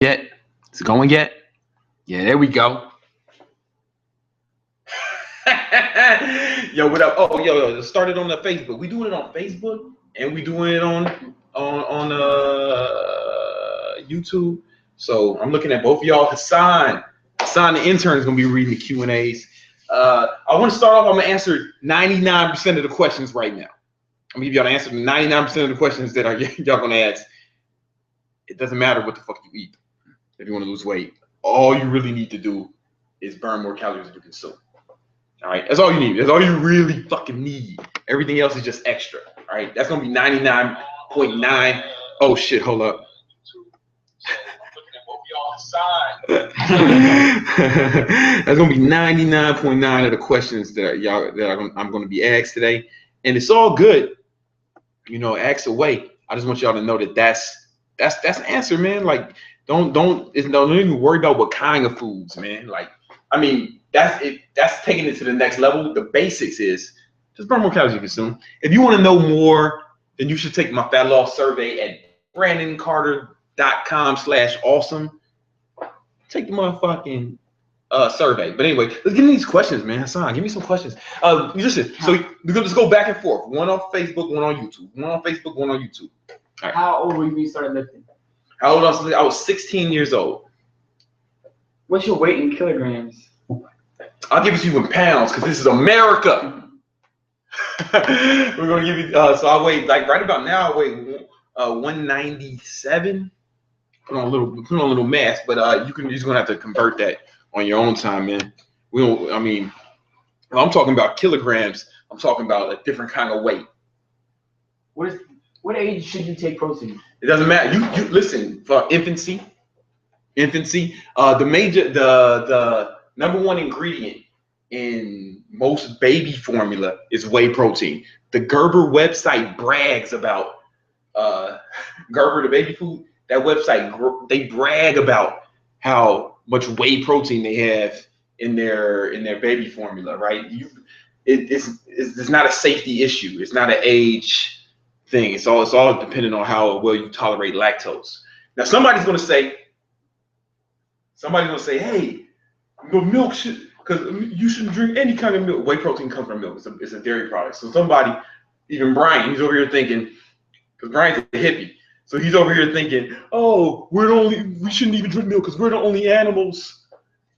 Yet? Is it going yet? Yeah, there we go. Yo, what up? Oh, yo, started on the Facebook. We doing it on Facebook and we doing it on YouTube. So I'm looking at both of y'all. Hassan, the intern, is gonna be reading the Q&As. I want to start off. I'm gonna answer 99% of the questions right now. I'm gonna give y'all the answer to 99% of the questions that y'all gonna ask. It doesn't matter what the fuck you eat. If you want to lose weight, all you really need to do is burn more calories than you consume. All right, that's all you need. That's all you really fucking need. Everything else is just extra. All right, that's gonna be 99.9. Oh shit, hold up. That's gonna be 99.9 of the questions that I'm gonna be asked today, and it's all good. You know, ask away. I just want y'all to know that that's the answer, man. Like, don't even worry about what kind of foods, man. Like, I mean, that's it. That's taking it to the next level. The basics is just burn more calories you consume. If you want to know more, then you should take my fat loss survey at brandoncarter.com/awesome. Take the motherfucking survey. But anyway, let's get into these questions, man. Hassan, give me some questions. Listen, so we're gonna just go back and forth. One on Facebook, one on YouTube. One on Facebook, one on YouTube. All right. How old were you when you started lifting? How old was I? I was 16 years old. What's your weight in kilograms? I'll give it to you in pounds because this is America. We're gonna give you. So I weigh like right about now. I weigh 197. Put on a little mass, but you're just gonna have to convert that on your own time, man. We don't. I mean, when I'm talking about kilograms, I'm talking about a different kind of weight. What age should you take protein? It doesn't matter. You listen for infancy. The number one ingredient in most baby formula is whey protein. The Gerber website brags about Gerber, the baby food. That website, they brag about how much whey protein they have in their baby formula, right? It's not a safety issue. It's not an age thing. It's all dependent on how well you tolerate lactose. Now somebody's gonna say, hey, milk should, because you shouldn't drink any kind of milk. Whey protein comes from milk. It's a dairy product. So somebody, even Brian, he's over here thinking, because Brian's a hippie. So he's over here thinking, oh, we shouldn't even drink milk because we're the only animals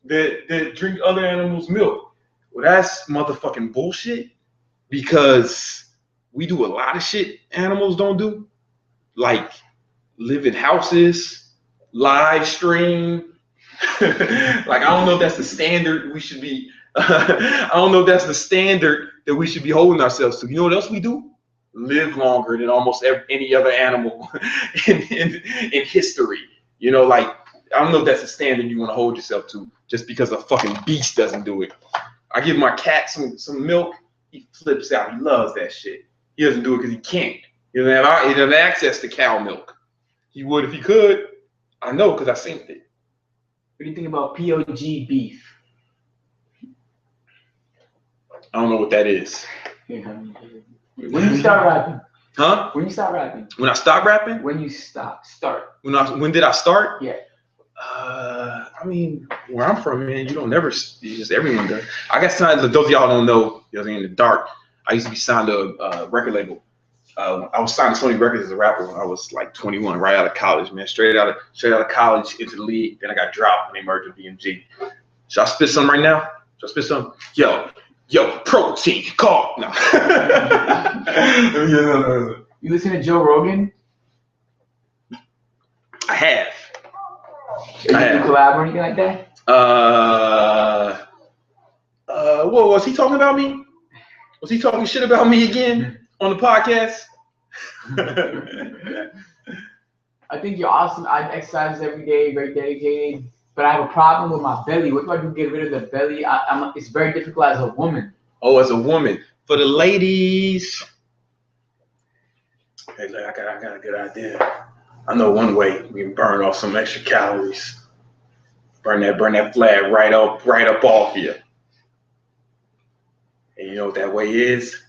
that drink other animals' milk. Well, that's motherfucking bullshit, because we do a lot of shit animals don't do, like live in houses, live stream. Like, I don't know if that's the standard we should be. I don't know if that's the standard that we should be holding ourselves to. You know what else we do? Live longer than almost any other animal in history. You know, like, I don't know if that's a standard you want to hold yourself to just because a fucking beast doesn't do it. I give my cat some milk, he flips out. He loves that shit. He doesn't do it because he can't. He doesn't have access to cow milk. He would if he could. I know because I seen it. What do you think about POG beef? I don't know what that is. When you start rapping? Huh? When you start rapping? When I stop rapping? When you start. When did I start? Yeah. I mean, where I'm from, man, you don't never. Just everyone does. I got signed. Those of y'all don't know, in the dark. I used to be signed to a record label. I was signed to Sony Records as a rapper when I was like 21, right out of college, man. Straight out of college into the league. Then I got dropped when they merged with BMG. Should I spit some right now? Should I spit some? Yo, protein, call. No. You listen to Joe Rogan? I have. Did you collab or anything like that? What was he talking about me? Was he talking shit about me again on the podcast? I think you're awesome. I exercise every day, very dedicated. But I have a problem with my belly. What do I do to get rid of the belly? It's very difficult as a woman. Oh, as a woman. For the ladies. Hey, look, I got a good idea. I know one way we can burn off some extra calories. Burn that flag right up off you. And you know what that way is?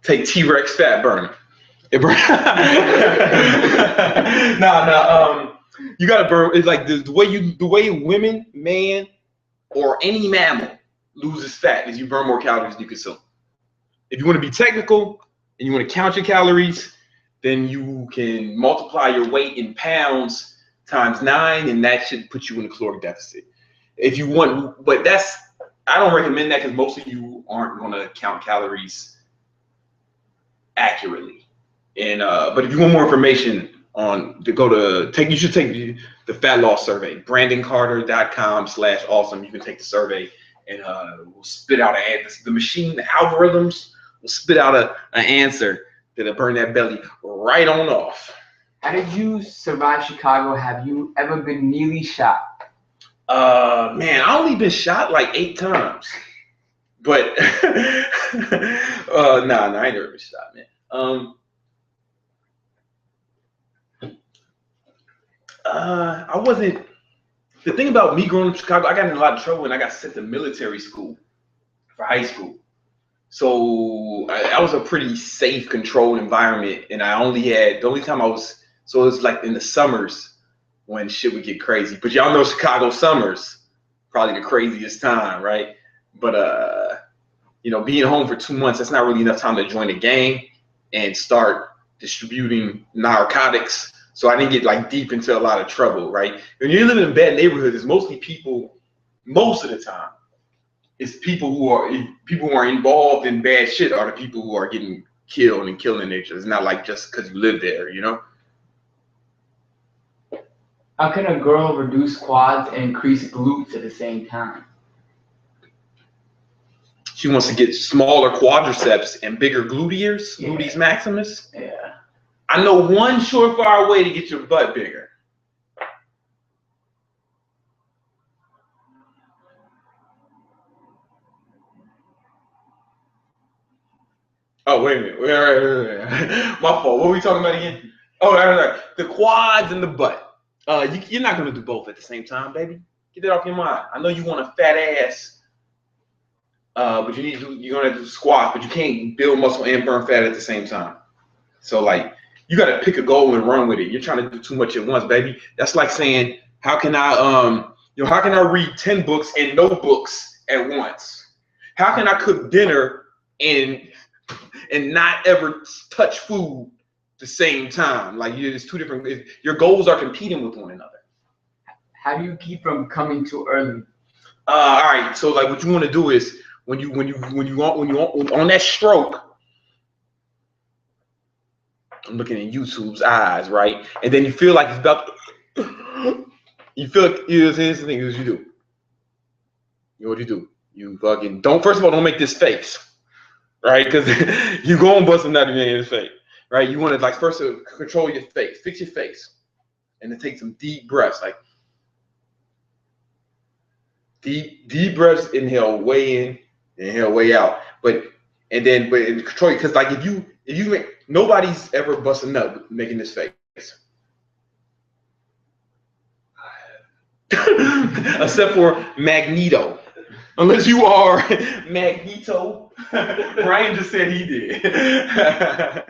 Take T-Rex fat burner. It burn. You gotta burn. It's like the way women, man, or any mammal loses fat is you burn more calories than you consume. If you want to be technical and you want to count your calories, then you can multiply your weight in pounds times 9, and that should put you in a caloric deficit. If you want, but I don't recommend that because most of you aren't going to count calories accurately. And but if you want more information you should take the fat loss survey, brandoncarter.com/awesome. You can take the survey and we'll spit out the machine, the algorithms will spit out an answer that'll burn that belly right on off. How did you survive Chicago? Have you ever been nearly shot? Man, I only been shot like 8 times. But nah, I ain't never been shot, man. I wasn't. The thing about me growing up in Chicago, I got in a lot of trouble when I got sent to military school for high school. So I was a pretty safe, controlled environment, and the only time I was, so it was like in the summers when shit would get crazy. But y'all know Chicago summers, probably the craziest time, right? But being home for 2 months, that's not really enough time to join a gang and start distributing narcotics. So I didn't get like deep into a lot of trouble, right? When you're living in bad neighborhoods, it's mostly people, most of the time, it's people who are involved in bad shit are the people who are getting killed and killing nature. It's not like just because you live there, you know? How can a girl reduce quads and increase glutes at the same time? She wants to get smaller quadriceps and bigger gluteus, gluteus maximus. Yeah. I know one surefire way to get your butt bigger. Oh, wait a minute. Wait. My fault. What were we talking about again? Oh, right. The quads and the butt. You're not going to do both at the same time, baby. Get that off your mind. I know you want a fat ass, but you're going to have to do squats, but you can't build muscle and burn fat at the same time. So, like, you got to pick a goal and run with it. You're trying to do too much at once, baby. That's like saying, how can I read 10 books and no books at once? How can I cook dinner and not ever touch food at the same time? Like, it's two different. Your goals are competing with one another. How do you keep from coming too early? All right. So, like, what you want to do is when you on that stroke. I'm looking in YouTube's eyes, right? And then you feel like it's about to, you feel like here's the thing is you do. You know what you do? You fucking first of all, don't make this face, right? Because you go and bust another man in his face, right? You want to like first control your face, fix your face, and then take some deep breaths, like deep breaths, inhale way in, inhale way out. But control, because like if you make, nobody's ever busting up making this face. Except for Magneto. Unless you are Magneto. Brian just said he did. That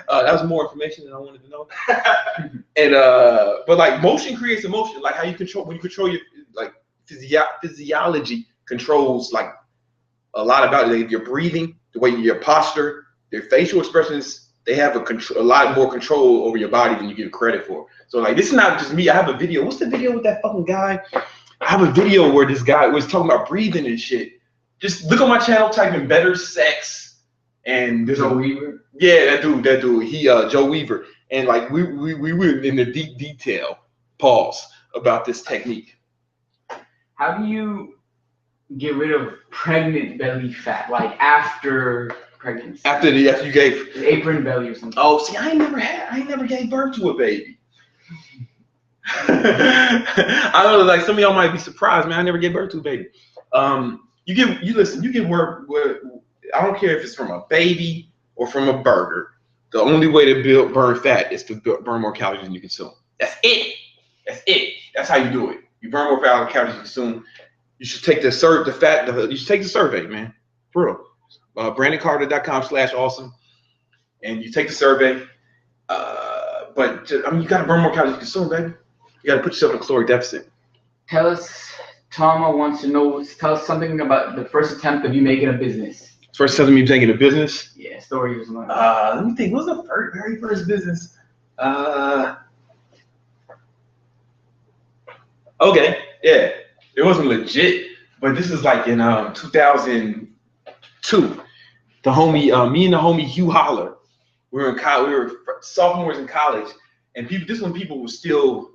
was more information than I wanted to know. And but like motion creates emotion. Like how you control, when you control your like physiology controls like a lot about like, your breathing, the way your posture, your facial expressions. They have a lot more control over your body than you give credit for. So like this is not just me. I have a video. What's the video with that fucking guy? I have a video where this guy was talking about breathing and shit. Just look on my channel, type in better sex, and there's Joe Weaver. Yeah, that dude. He Joe Weaver, and like we were in the deep detail, pause, about this technique. How do you get rid of pregnant belly fat, like after pregnancy? After you gave the apron belly or something. Oh, see, I ain't never gave birth to a baby. I know, like some of y'all might be surprised, man. I never gave birth to a baby. You get work. I don't care if it's from a baby or from a burger. The only way to burn fat is to burn more calories than you consume. That's it. That's how you do it. You burn more calories than you consume. You should take you should take the survey, man. For real. BrandonCarter.com/awesome, and you take the survey. But you gotta burn more calories than you consume, baby. You got to put yourself in a caloric deficit. Tama wants to know. Tell us something about the first attempt of you making a business. First time you taking a business? Yeah, story was one. Let me think. What was the very first business? Okay, yeah, it wasn't legit, but this is like in 2002. The homie, me and the homie Hugh Holler, we were in college. We were sophomores in college, and people. This when people were still.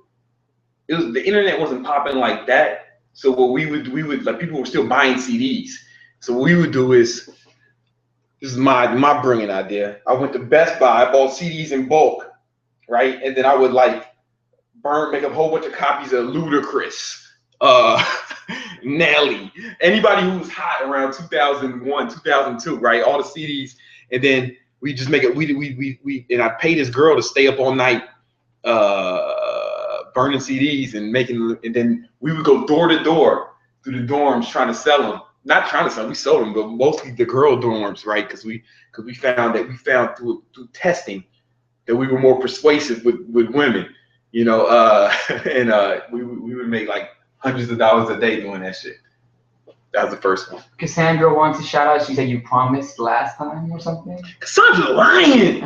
The internet wasn't popping like that. So what we would like people were still buying CDs. So what we would do is, this is my brilliant idea. I went to Best Buy, I bought CDs in bulk, right? And then I would like make a whole bunch of copies of Ludacris, Nelly, anybody who was hot around 2001, 2002, right? All the CDs, and then we just make it. We and I paid this girl to stay up all night, burning CDs and making. And then we would go door to door through the dorms trying to sell them. Not trying to sell them, we sold them, but mostly the girl dorms, right? Because we found through testing that we were more persuasive with women. You know, and we would make like hundreds of dollars a day doing that shit. That was the first one. Cassandra wants a shout out. She said you promised last time or something. Cassandra lying.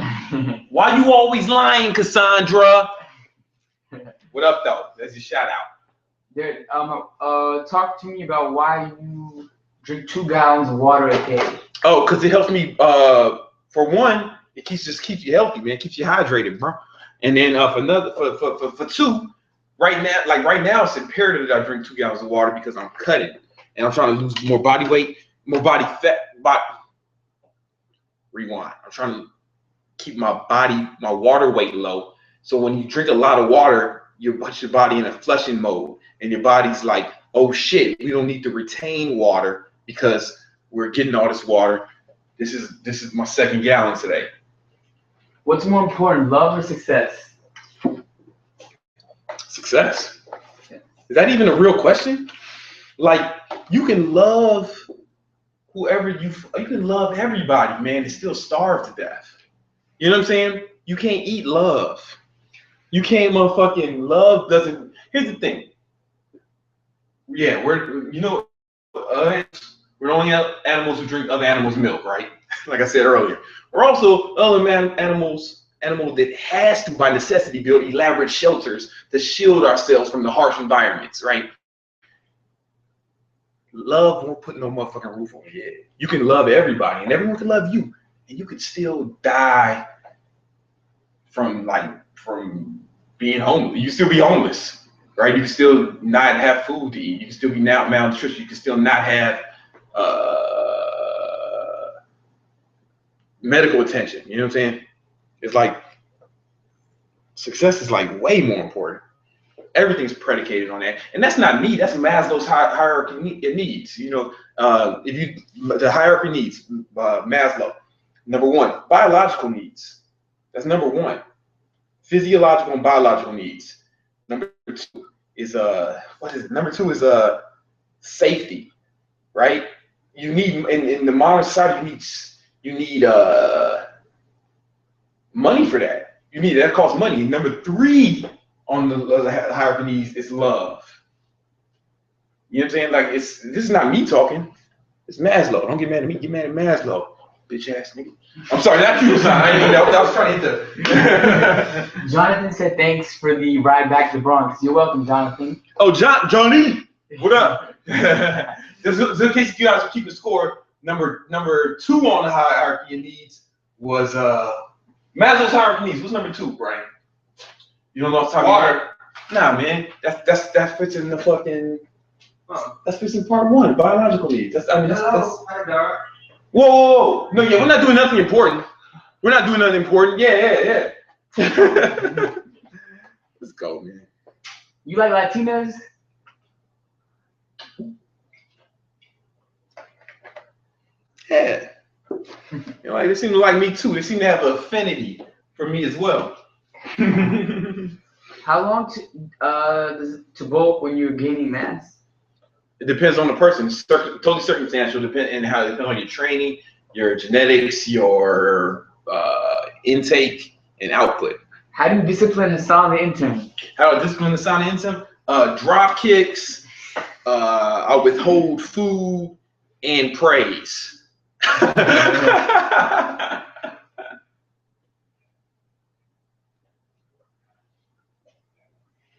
Why you always lying, Cassandra? What up, though? That's your shout out. Dude, talk to me about why you drink 2 gallons of water a day. Oh, because it helps me. For one, it keeps you healthy, man. It keeps you hydrated, bro. And then for two, right now, it's imperative that I drink 2 gallons of water because I'm cutting and I'm trying to lose more body weight, more body fat. Rewind. I'm trying to keep my water weight low. So when you drink a lot of water, you put your body in a flushing mode, and your body's like, oh shit, we don't need to retain water because we're getting all this water. This is my 2nd gallon today. What's more important, love or success? Success. Is that even a real question? Like, you can love whoever you can love everybody, man, and still starve to death. You know what I'm saying? You can't eat love. You can't motherfucking love doesn't. Here's the thing. Yeah, we're only animals who drink other animals' milk, right? Like I said earlier. We're also other animals that has to, by necessity, build elaborate shelters to shield ourselves from the harsh environments, right? Love won't put no motherfucking roof over your head. You can love everybody, and everyone can love you, and you could still die from being homeless. You can still be homeless, right? You can still not have food to eat. You can still be malnutrition. You can still not have medical attention. You know what I'm saying? It's like success is like way more important. Everything's predicated on that, and that's not me. That's Maslow's hierarchy. It needs, the hierarchy needs. Maslow, number 1, biological needs. That's number 1. Physiological and biological needs. Number 2 is what is it? Number 2 is safety, right? You need in the modern society. You need money for that. That costs money. Number 3 on the hierarchy needs is love. You know what I'm saying? Like this is not me talking. It's Maslow. Don't get mad at me. Get mad at Maslow, bitch ass nigga. I'm sorry, not you. I was trying to hit the. Jonathan said thanks for the ride back to the Bronx. You're welcome, Jonathan. Oh, Johnny, what up? Just in case you guys are keeping score, number 2 on the hierarchy of needs was Maslow's hierarchy needs. What's number 2, Brian? You don't know what I'm talking about? Nah, man. That fits in the fucking. That fits in part 1, biological needs. That's Whoa. No, yeah, we're not doing nothing important. Yeah. Let's go, man. You like Latinas? Yeah. They seem to like me too. They seem to have an affinity for me as well. How long does it to bulk when you're gaining mass? It depends on the person. It's totally circumstantial. Depends on your training, your genetics, your intake and output. How do you discipline the silent intern? How to discipline the silent intern? Drop kicks. I withhold food and praise.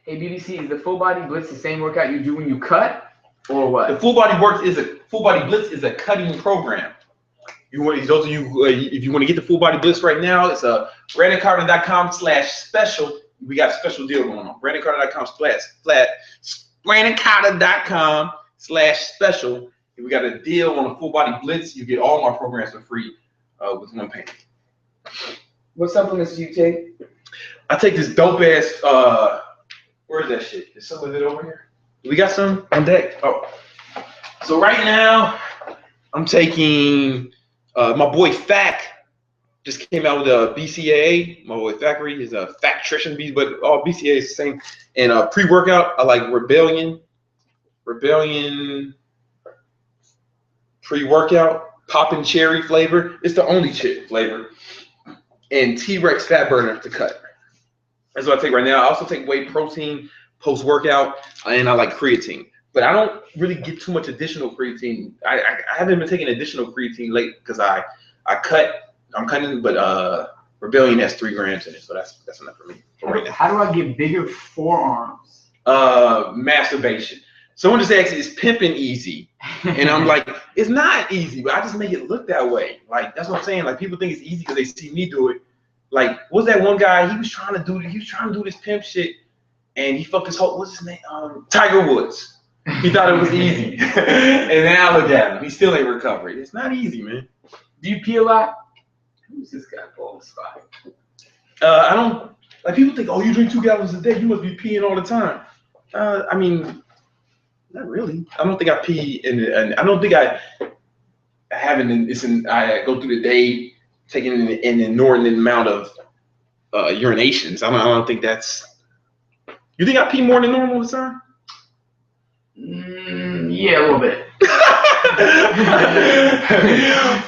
Hey BBC, is the full body blitz the same workout you do when you cut, or what? The full body blitz is a cutting program. You want those of you if you want to get the full body blitz right now, it's BrandonCarter.com/special. We got a special deal going on. BrandonCarter.com/special. We got a deal on a full body blitz. You get all my programs for free with one payment. What supplements do you take? I take this dope ass. Where's that shit? Is some of it over here? We got some on deck. Oh, so right now I'm taking my boy Fac. Just came out with a BCAA. My boy Factory is a Factrition beast, but all BCAA is the same. And pre-workout, I like Rebellion pre-workout, Poppin' Cherry flavor. It's the only chip flavor. And T-Rex Fat Burner to cut. That's what I take right now. I also take whey protein post-workout, and I like creatine. But I don't really get too much additional creatine. I haven't been taking additional creatine late because I'm cutting, but Rebellion has 3 grams in it, so that's enough for me for right now. How do I get bigger forearms? Masturbation. Someone just asked, is pimping easy? And I'm like, it's not easy, but I just make it look that way. Like, that's what I'm saying. Like, people think it's easy because they see me do it. Like, what's that one guy? He was trying to do this pimp shit, and he fucked his whole, what's his name? Tiger Woods. He thought it was easy. And now look at him. He still ain't recovered. It's not easy, man. Do you pee a lot? Who's this guy, Paul Spot? I don't, like, people think, oh, you drink 2 gallons a day, you must be peeing all the time. I mean, not really. I don't think I pee, and I don't think I go through the day taking an inordinate amount of urinations. I don't think that's. You think I pee more than normal this time? Yeah, a little bit.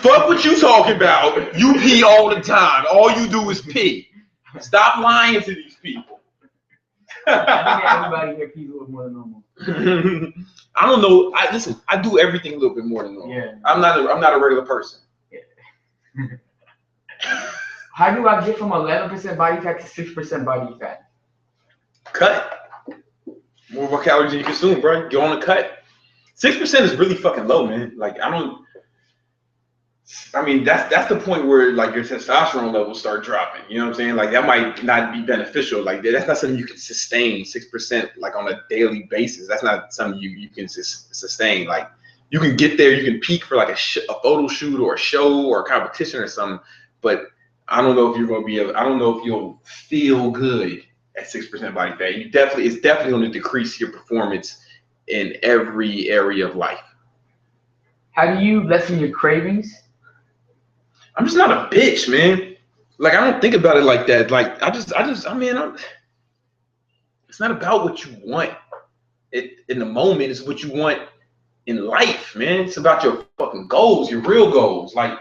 Fuck what you talking about. You pee all the time. All you do is pee. Stop lying to these people. I think everybody here pees a little more than normal. I don't know. Listen. I do everything a little bit more than normal. Yeah. I'm not a regular person. Yeah. How do I get from 11% body fat to 6% body fat? Cut. More calories than you consume, bro. Go on a cut. 6% is really fucking low, man. Like, that's the point where, like, your testosterone levels start dropping. You know what I'm saying? Like, that might not be beneficial. Like, that's not something you can sustain. 6%, like, on a daily basis. That's not something you can sustain. Like, you can get there. You can peak for like a photo shoot or a show or a competition or something. But I don't know if you're gonna be able. I don't know if you'll feel good at 6% body fat. It's definitely going to decrease your performance in every area of life. How do you lessen your cravings? I'm just not a bitch, man. Like, I don't think about it like that. Like, it's not about what you want in the moment. It's what you want in life, man. It's about your fucking goals, your real goals. Like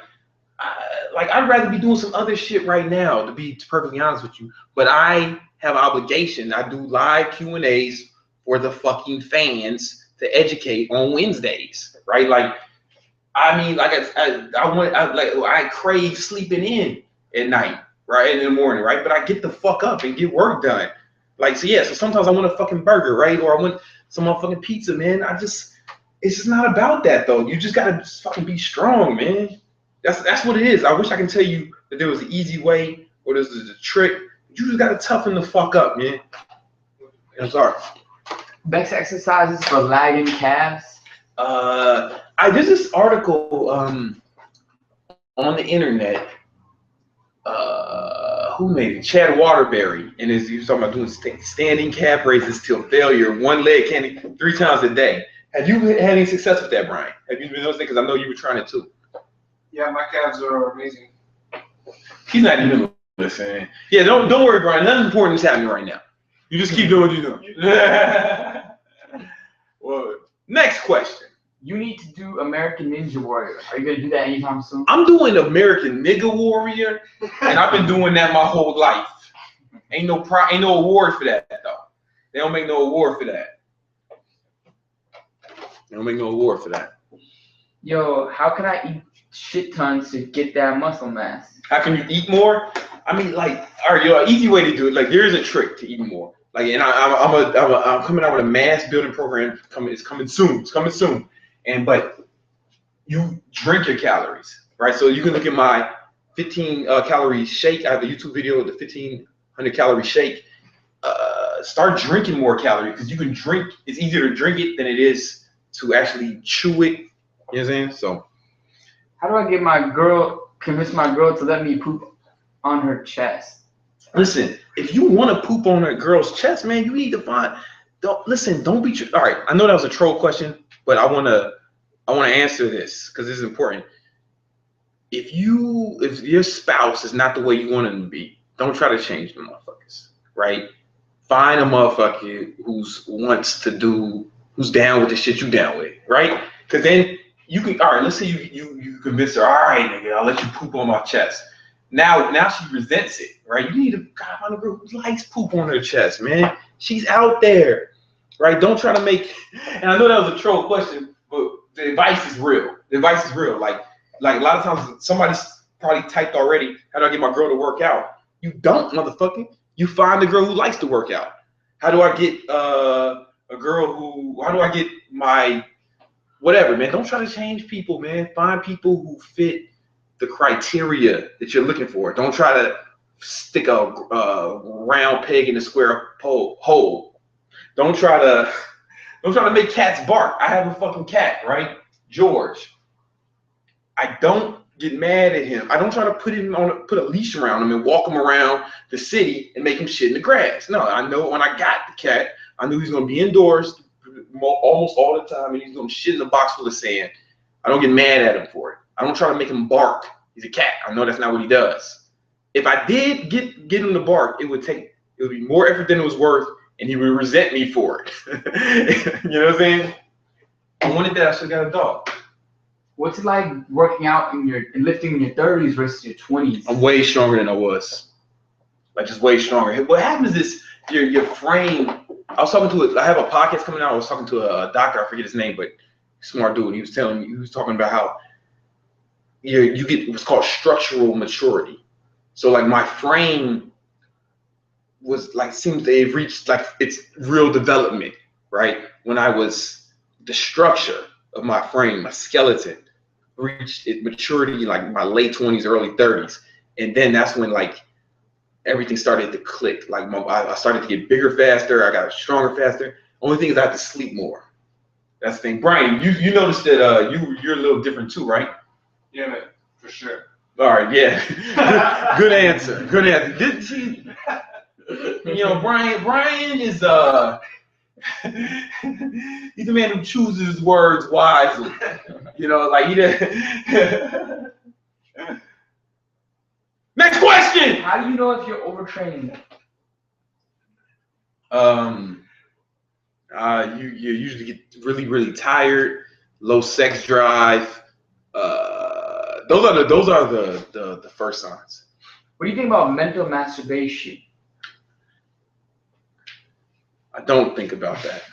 I'd rather be doing some other shit right now, to be perfectly honest with you. But I have obligation. I do live Q&As for the fucking fans to educate on Wednesdays, right? Like, I mean, like I crave sleeping in at night, right, in the morning, right? But I get the fuck up and get work done. Like, so yeah. So sometimes I want a fucking burger, right, or I want some motherfucking pizza, man. It's just not about that though. You just gotta fucking be strong, man. That's what it is. I wish I can tell you that there was an easy way or this is a trick. You just gotta toughen the fuck up, man. I'm sorry. Best exercises for lagging calves. There's this article on the internet. Who made it? Chad Waterbury, and he was talking about doing standing calf raises till failure, one leg candy 3 times a day. Have you had any success with that, Brian? Have you been noticing? Because I know you were trying it too. Yeah, my calves are amazing. He's not even listening. Yeah, don't worry, Brian. Nothing important is happening right now. You just keep doing what you're doing. Well, next question. You need to do American Ninja Warrior. Are you gonna do that anytime soon? I'm doing American Nigga Warrior, and I've been doing that my whole life. Ain't no award for that though. They don't make no award for that. They don't make no award for that. Yo, how can I eat shit tons to get that muscle mass? How can you eat more? I mean, like, all right, an easy way to do it. Like, there is a trick to eating more. Like, and I'm coming out with a mass building program. It's coming soon. But you drink your calories, right? So you can look at my 15 calorie shake. I have a YouTube video of the 1,500 calorie shake. Start drinking more calories because you can drink. It's easier to drink it than it is to actually chew it. You know what I'm saying? So, how do I convince my girl to let me poop on her chest? Listen, if you want to poop on a girl's chest, man, you need to find. Don't be. All right, I know that was a troll question, but I wanna answer this because this is important. If your spouse is not the way you want them to be, don't try to change the motherfuckers, right? Find a motherfucker who's down with the shit you down with, right? Because then you can. All right, let's say you convince her. All right, nigga, I'll let you poop on my chest. Now she resents it, right? You need to find a girl who likes poop on her chest, man. She's out there, right? Don't try to make. And I know that was a troll question, but the advice is real. Like a lot of times somebody's probably typed already. How do I get my girl to work out? You don't, motherfucker. You find a girl who likes to work out. How do I get a girl who? How do I get my whatever, man? Don't try to change people, man. Find people who fit the criteria that you're looking for. Don't try to stick a round peg in a square hole. Don't try to make cats bark. I have a fucking cat, right? George. I don't get mad at him. I don't try to put a leash around him and walk him around the city and make him shit in the grass. No, I know when I got the cat, I knew he was gonna be indoors almost all the time and he's gonna shit in a box full of sand. I don't get mad at him for it. I don't try to make him bark. He's a cat. I know that's not what he does. If I did get him to bark, it would be more effort than it was worth, and he would resent me for it. You know what I'm saying? I wanted that. I should have got a dog. What's it like working out and lifting in your 30s versus your 20s? I'm way stronger than I was. Like just way stronger. What happens is your frame. I have a podcast coming out. I was talking to a doctor. I forget his name, but smart dude. He was talking about how you get what's called structural maturity. So like my frame was like seems to have reached like its real development, right? When the structure of my frame, my skeleton reached its maturity like my late 20s, early 30s. And then that's when like everything started to click. Like I started to get bigger faster, I got stronger faster. Only thing is I have to sleep more. That's the thing. Brian, you noticed that you're a little different too, right? Yeah, man, for sure. All right, yeah. Good answer. Didn't she? You know, Brian is he's the man who chooses his words wisely. You know, like he did. Next question. How do you know if you're overtraining? You usually get really, really tired, low sex drive. Those are the first signs. What do you think about mental masturbation? I don't think about that.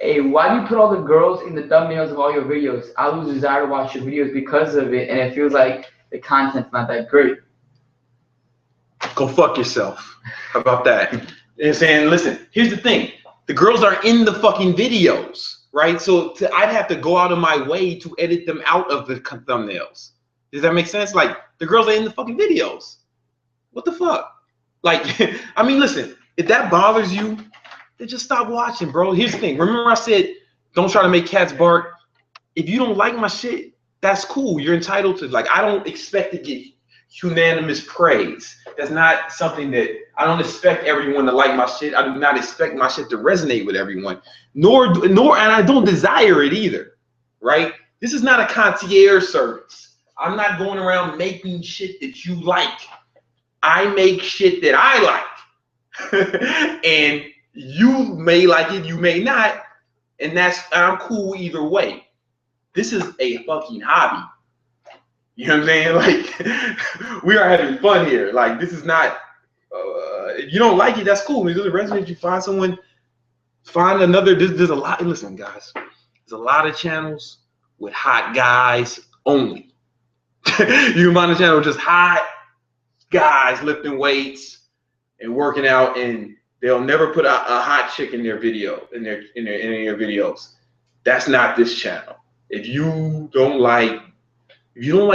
Hey, why do you put all the girls in the thumbnails of all your videos? I lose desire to watch your videos because of it, and it feels like the content's not that great. Go fuck yourself. How about that? You know what I'm saying? Listen, here's the thing. The girls are in the fucking videos, right? So I'd have to go out of my way to edit them out of the thumbnails. Does that make sense? Like, the girls are in the fucking videos. What the fuck? Like, I mean, listen, if that bothers you, then just stop watching, bro. Here's the thing. Remember I said, don't try to make cats bark. If you don't like my shit, that's cool. You're entitled to, like, I don't expect to get unanimous praise. That's not something that I don't expect everyone to like my shit. I do not expect my shit to resonate with everyone, nor and I don't desire it either, right? This is not a concierge service. I'm not going around making shit that you like. I make shit that I like. And you may like it, you may not, and I'm cool either way. This is a fucking hobby. You know what I'm saying? Like, we are having fun here. Like, this is not If you don't like it, that's cool. If it doesn't resonate, you find someone, find another. There's a lot. Listen, guys, there's a lot of channels with hot guys only. You can find a channel with just hot guys lifting weights and working out, and they'll never put a hot chick in their video, in their videos. That's not this channel. If you don't like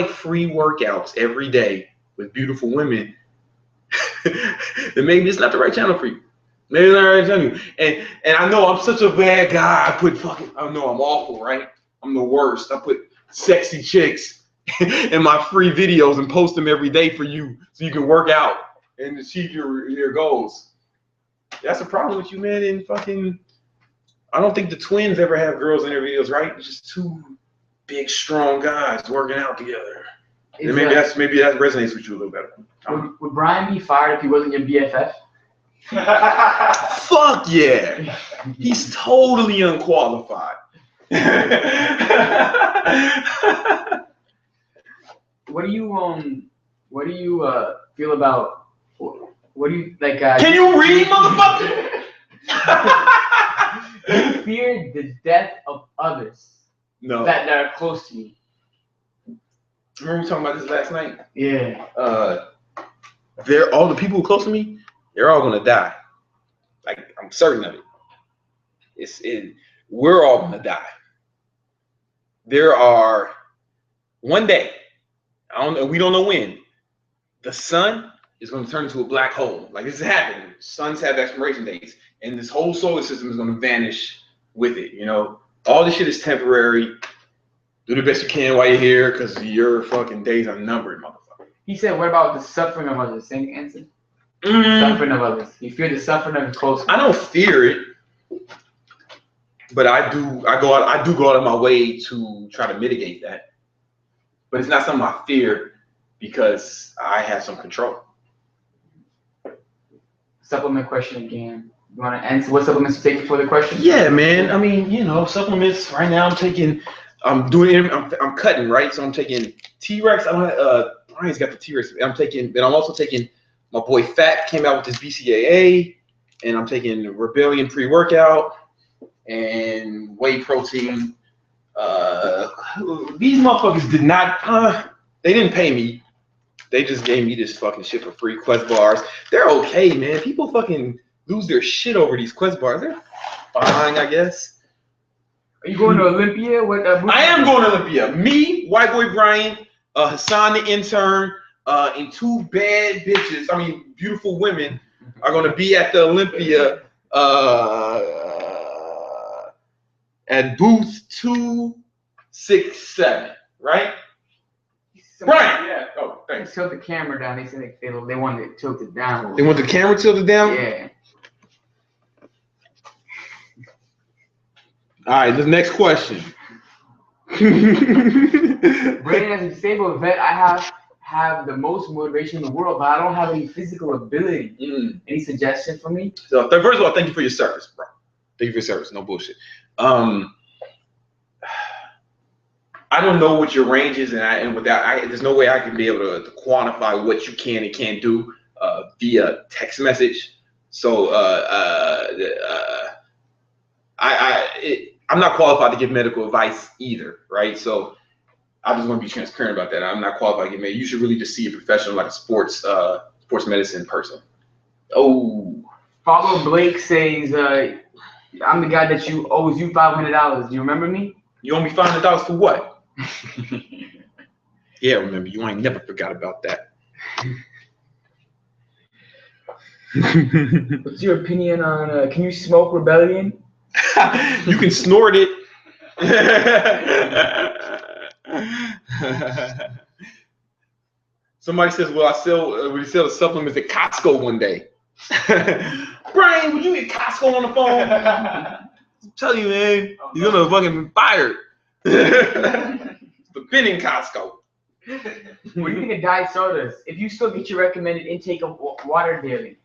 free workouts every day with beautiful women, then maybe it's not the right channel for you. Maybe it's not the right channel. And I know I'm such a bad guy. I know I'm awful, right? I'm the worst. I put sexy chicks in my free videos and post them every day for you so you can work out and achieve your goals. That's a problem with you, man. And fucking, I don't think the twins ever have girls in their videos, right? It's just two big, strong guys working out together. And maybe that resonates with you a little better. Would Brian be fired if he wasn't your BFF? Fuck yeah! He's totally unqualified. What do you feel about? What do you like? Can you read, motherfucker? Do you fear the death of others? No. That are close to you. Remember we talking about this last night? Yeah. All the people who are close to me, they're all gonna die. Like, I'm certain of it. We're all gonna die. There are one day, we don't know when, the sun is gonna turn into a black hole. Like, this is happening. Suns have expiration dates, and this whole solar system is gonna vanish with it. You know, all this shit is temporary. Do the best you can while you're here, because your fucking days are numbered, motherfucker. He said, what about the suffering of others? Same answer? Suffering of others. You fear the suffering of the close. I don't fear it, but I do go out of my way to try to mitigate that. But it's not something I fear because I have some control. Supplement question again. You want to answer what supplements you take for the question? Yeah, man. I mean, supplements. Right now, I'm cutting, right? So I'm taking T-Rex. Brian's got the T-Rex. I'm also taking, my boy Fat came out with his BCAA, and I'm taking Rebellion pre-workout and whey protein. These motherfuckers they didn't pay me. They just gave me this fucking shit for free. Quest bars. They're okay, man. People fucking lose their shit over these Quest bars. They're fine, I guess. Are you going to Olympia? I am going to Olympia. Me, White Boy Brian, Hassan the intern, and two bad bitches, beautiful women, are going to be at the Olympia at booth 267, right? Brian! Yeah. Oh, thanks. Tilt the camera down. They said they wanted it tilted down. They want the camera tilted down? Yeah. All right, the next question. Brandon, as a disabled vet, I have the most motivation in the world, but I don't have any physical ability. Any suggestion for me? So, first of all, thank you for your service, bro. Thank you for your service. No bullshit. I don't know what your range is, and there's no way I can be able to quantify what you can and can't do via text message. So I'm not qualified to give medical advice either, right? So I just want to be transparent about that. I'm not qualified to give medical. You should really just see a professional, like a sports medicine person. Oh. Follow Blake says, I'm the guy that owes you $500. Do you remember me? You owe me $500 for what? Yeah, remember you. I ain't never forgot about that. What's your opinion on can you smoke Rebellion? You can snort it. Somebody says, "Well, we sell the supplements at Costco one day." Brian, would you get Costco on the phone? I'm telling you, man, you're gonna fucking be fired. The bin in Costco. What do you think of diet sodas? If you still get your recommended intake of water daily.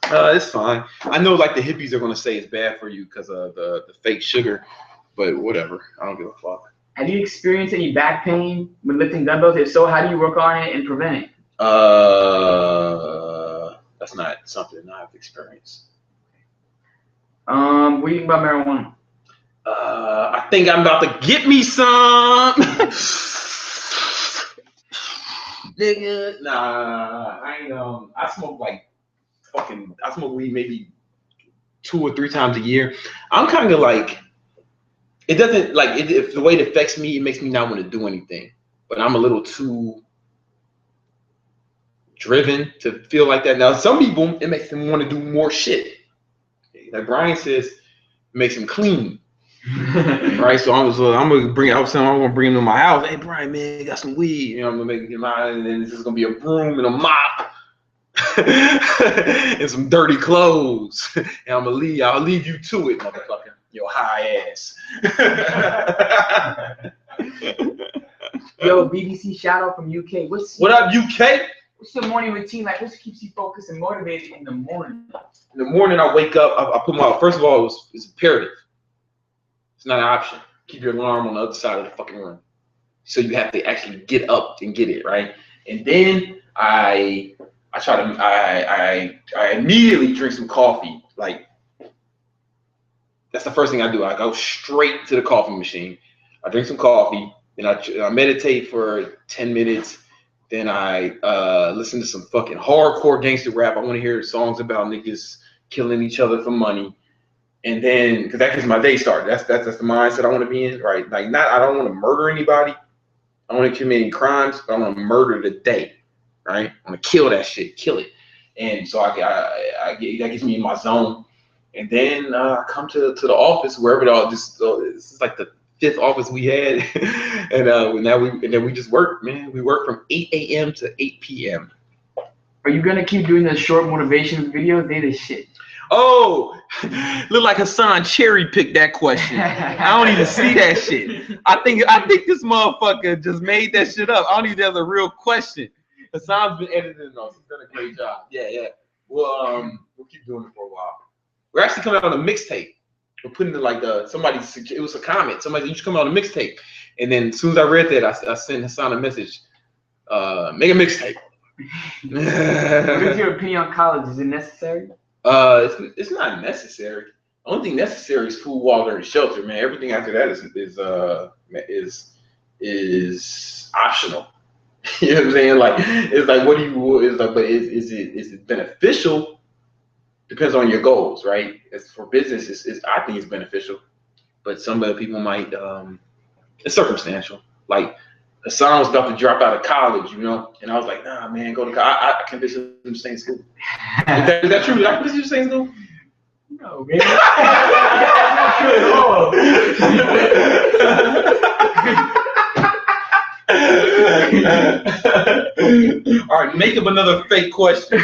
It's fine. I know, like, the hippies are gonna say it's bad for you because of the fake sugar, but whatever. I don't give a fuck. Have you experienced any back pain when lifting dumbbells? If so, how do you work on it and prevent it? that's not something I've experienced. What do you think about marijuana? I think I'm about to get me some. Nigga, nah, I ain't. I smoke like fucking. I smoke weed maybe 2 or 3 times a year. I'm kind of like. It doesn't like it. If the way it affects me, it makes me not want to do anything. But I'm a little too driven to feel like that. Now, some people, it makes them want to do more shit. Like Brian says, it makes him clean. Right, so I'm gonna bring him to my house. Hey, Brian, man, got some weed. You know, I'm gonna make him mine, and then this is gonna be a broom and a mop and some dirty clothes. And I'll leave you to it, motherfucker. Your high ass. Yo, BBC shout out from UK. What up, UK? What's your morning routine like? What keeps you focused and motivated in the morning? In the morning, I wake up. I put my first of all, it's imperative. It's not an option. Keep your alarm on the other side of the fucking room. So you have to actually get up and get it, right? And then I immediately drink some coffee. Like, that's the first thing I do. I go straight to the coffee machine. I drink some coffee, then I meditate for 10 minutes. Then I listen to some fucking hardcore gangster rap. I want to hear songs about niggas killing each other for money. And then, because that gets my day started. That's the mindset I want to be in, right? Like, I don't want to murder anybody. I don't want to commit any crimes, but I want to murder the day, right? I want to kill that shit, kill it. And so that gets me in my zone. And then I come to the office, wherever it all this is like the 5th office we had, and then we just work, man. We work from 8 a.m. to 8 p.m. Are you gonna keep doing the short motivation videos? They the shit. Oh, look like Hassan cherry picked that question. I don't even see that shit. I think this motherfucker just made that shit up. I don't even think that's a real question. Hassan's been editing those. He's done a great job. Yeah. Well, we'll keep doing it for a while. We're actually coming out on a mixtape. We're putting it like it was a comment. Somebody said, you should come out on a mixtape. And then as soon as I read that, I sent Hassan a message. Make a mixtape. What is your opinion on college? Is it necessary? It's not necessary. The only thing necessary is food, water, and shelter, man. Everything after that is optional. You know what I'm saying? Like, it's like, what do you? It's like, but is it beneficial? Depends on your goals, right? As for business, I think it's beneficial, but some other people might. It's circumstantial. Like, Hassan was about to drop out of college, you know, and I was like, nah, man, go to college. I convinced him to stay in school. Is that true? Did I convince you to stay in school? No, man. That's not true at all. All right, make up another fake question.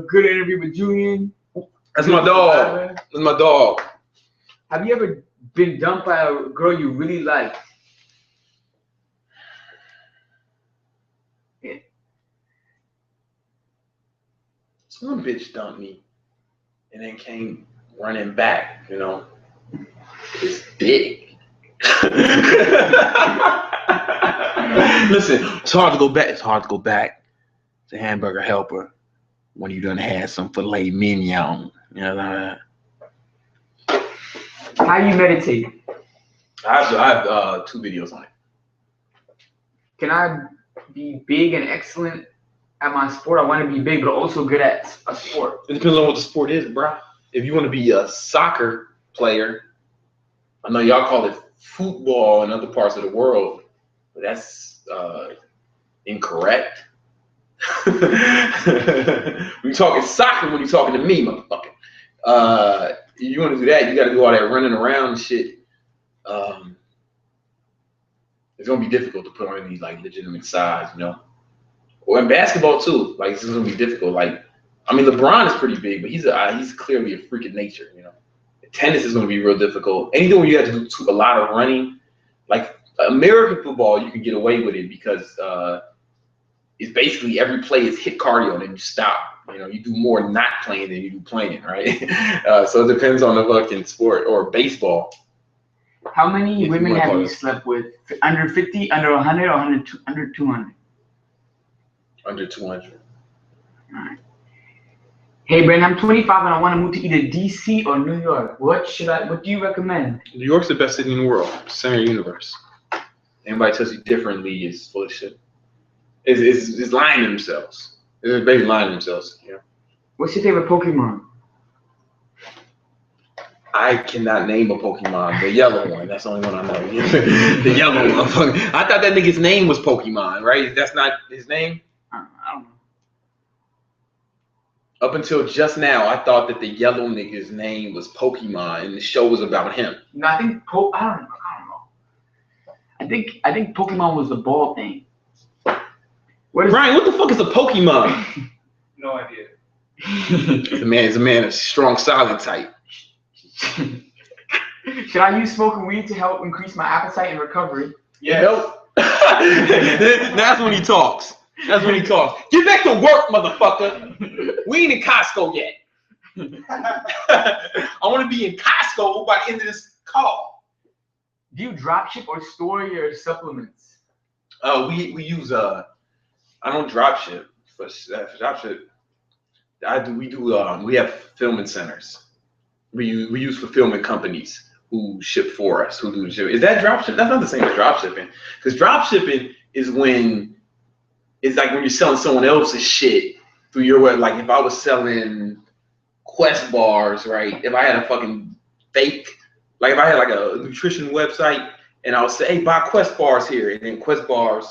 Good interview with Julian. That's my dog. That's my dog. Have you ever been dumped by a girl you really like? Yeah. Some bitch dumped me and then came running back, you know. It's big. Listen, it's hard to go back. It's hard to go back to Hamburger Helper when you done had some filet mignon. You know what I mean? How you meditate? I have 2 videos on it. Can I be big and excellent at my sport? I want to be big, but also good at a sport. It depends on what the sport is, bro. If you want to be a soccer player, I know y'all call it football in other parts of the world, but that's incorrect. When you're talking soccer, when you're talking to me, motherfucker. You want to do that, you got to do all that running around and shit. It's gonna be difficult to put on any like legitimate size, you know. Or in basketball too, like it's gonna be difficult. Like, I mean, LeBron is pretty big, but he's clearly a freak of nature, you know. Tennis is gonna be real difficult. Anything where you have to do a lot of running, like American football, you can get away with it because it's basically every play is hit cardio and then you stop. You know, you do more not playing than you do playing, right? So it depends on the fucking sport. Or baseball. How many women have you slept with? Under 50, under 100, or under 200? Under 200. Alright. Hey, Brandon, I'm 25 and I want to move to either DC or New York. What do you recommend? New York's the best city in the world. Center of the universe. Anybody tells you differently is full of shit. Is lying to themselves. They're basically lying to themselves. You know? What's your favorite Pokemon? I cannot name a Pokemon. The yellow one. That's the only one I know. The yellow one. I thought that nigga's name was Pokemon, right? That's not his name? I don't know. Up until just now, I thought that the yellow nigga's name was Pokemon, and the show was about him. No, I think I don't know. I think Pokemon was the ball thing. Ryan, what the fuck is a Pokemon? No idea. It's a man of strong silent type. Should I use smoking weed to help increase my appetite and recovery? Yes. Nope. That's when he talks. That's when he talks. Get back to work, motherfucker. We ain't in Costco yet. I want to be in Costco by the end of this call. Do you dropship or store your supplements? We use I don't dropship for dropship. We have fulfillment centers. We use fulfillment companies who ship for us, who do the ship. Is that dropship? That's not the same as dropshipping. Because dropshipping is when it's like when you're selling someone else's shit through your web. Like if I was selling Quest bars, right? If I had a fucking fake, like if I had like a nutrition website and I would say, hey, buy Quest bars here, and then Quest bars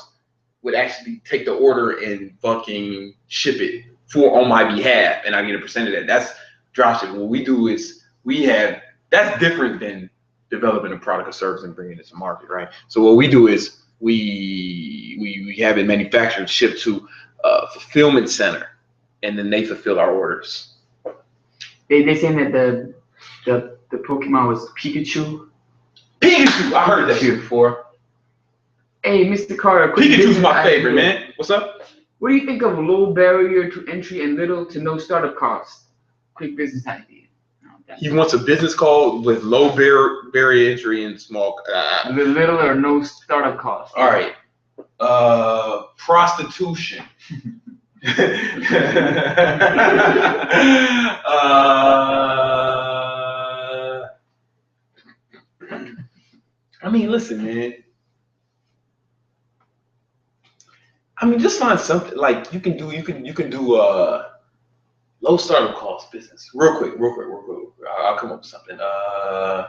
would actually take the order and fucking ship it on my behalf, and I get a percent of that. That's dropshipping. What we do is that's different than developing a product or service and bringing it to market, right? So what we do is we have it manufactured, shipped to a fulfillment center, and then they fulfill our orders. They saying that the Pokemon was Pikachu. Pikachu, I heard that shit before. Hey, Mr. Carter. Pikachu's my favorite, man. What's up? What do you think of low barrier to entry and little to no startup cost? Quick business idea. He wants a business called with low barrier entry and small. Little or no startup cost. All right. Prostitution. I mean, listen, man. I mean, just find something like you can do low startup cost business. Real quick. I'll come up with something. I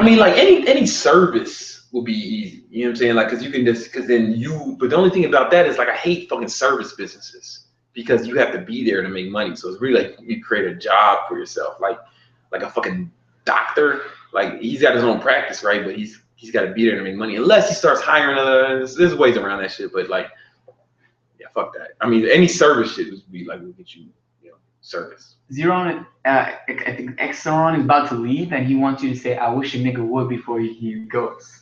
mean, like any service will be easy. You know what I'm saying? Like, but the only thing about that is like I hate fucking service businesses because you have to be there to make money. So it's really like you create a job for yourself, like a fucking doctor. Like he's got his own practice, right? But he's got to be there to make money. Unless he starts hiring others, there's ways around that shit. But like, yeah, fuck that. I mean, any service shit would be like we'll get you, service. Zeron, I think Exxon is about to leave, and he wants you to say, "I wish a nigga would" before he goes.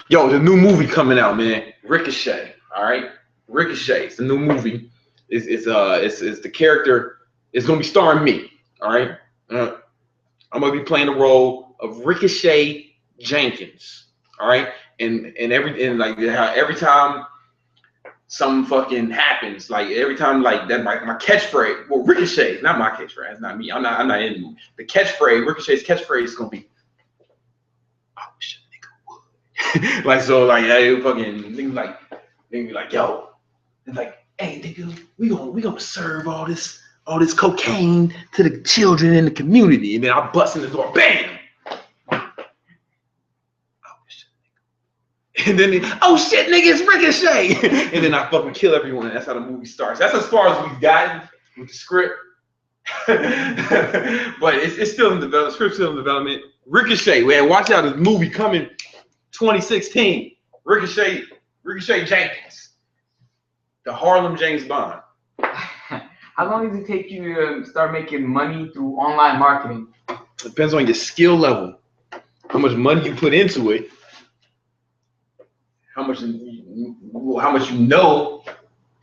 Yo, the new movie coming out, man. Ricochet. All right, Ricochet. It's the new movie. It's the character. It's gonna be starring me. All right. I'm gonna be playing the role of Ricochet Jenkins. All right. And every time something fucking happens, like every time like that, my catchphrase. Well, Ricochet, not my catchphrase. It's not me. I'm not in the movie. The catchphrase, Ricochet's catchphrase is gonna be, "I wish a nigga would." Like so, like hey, fucking nigga be like, yo, it's like, hey, nigga, we gonna serve all this cocaine to the children in the community, and then I bust in the door, bam. And then, oh shit, nigga, it's Ricochet. And then I fucking kill everyone. And that's how the movie starts. That's as far as we've gotten with the script. But it's still in development. Script's still in development. Ricochet, man, watch out. This movie coming 2016. Ricochet Jenkins. The Harlem James Bond. How long does it take you to start making money through online marketing? Depends on your skill level. How much money you put into it. How much you know,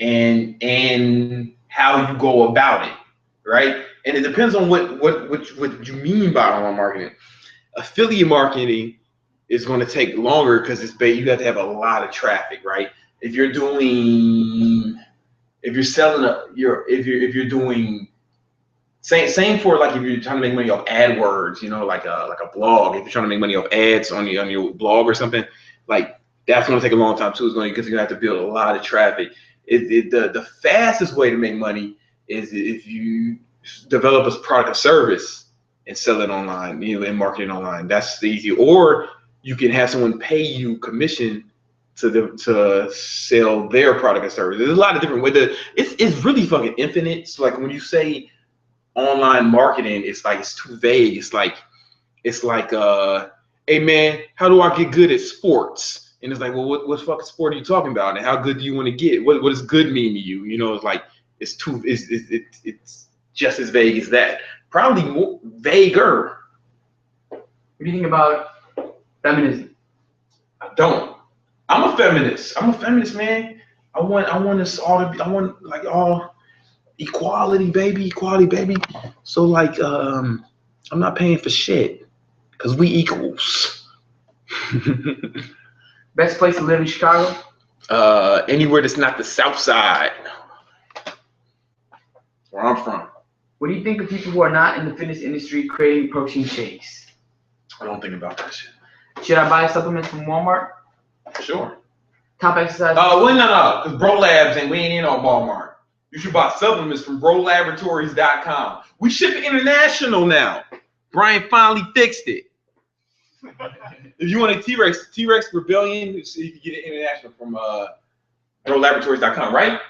and how you go about it, right? and it depends on what you mean by online marketing. Affiliate marketing is going to take longer because you have to have a lot of traffic, right? If you're doing same for like if you're trying to make money off AdWords, like a blog. If you're trying to make money off ads on your blog or something, like that's going to take a long time too. Because you're going to have to build a lot of traffic. The fastest way to make money is if you develop a product or service and sell it online, and market it online. That's the easy. Or you can have someone pay you commission to sell their product or service. There's a lot of different ways. It's really fucking infinite. So like when you say online marketing, it's too vague. It's like, hey man, how do I get good at sports? And it's like, well, what fucking sport are you talking about? And how good do you want to get? What does good mean to you? It's like it's just as vague as that. Probably more vaguer. What do you think about feminism? I don't. I'm a feminist, man. I want us all to be. I want like all equality, baby. So like, I'm not paying for shit because we equals. Best place to live in Chicago? Anywhere that's not the South Side. Where I'm from. What do you think of people who are not in the fitness industry creating protein shakes? I don't think about that shit. Should I buy supplements from Walmart? Sure. Top exercise? Well, no, because Bro Labs and we ain't in on Walmart. You should buy supplements from BroLaboratories.com. We ship international now. Brian finally fixed it. If you want a T-Rex Rebellion, you can get it international from BroLaboratories.com, right?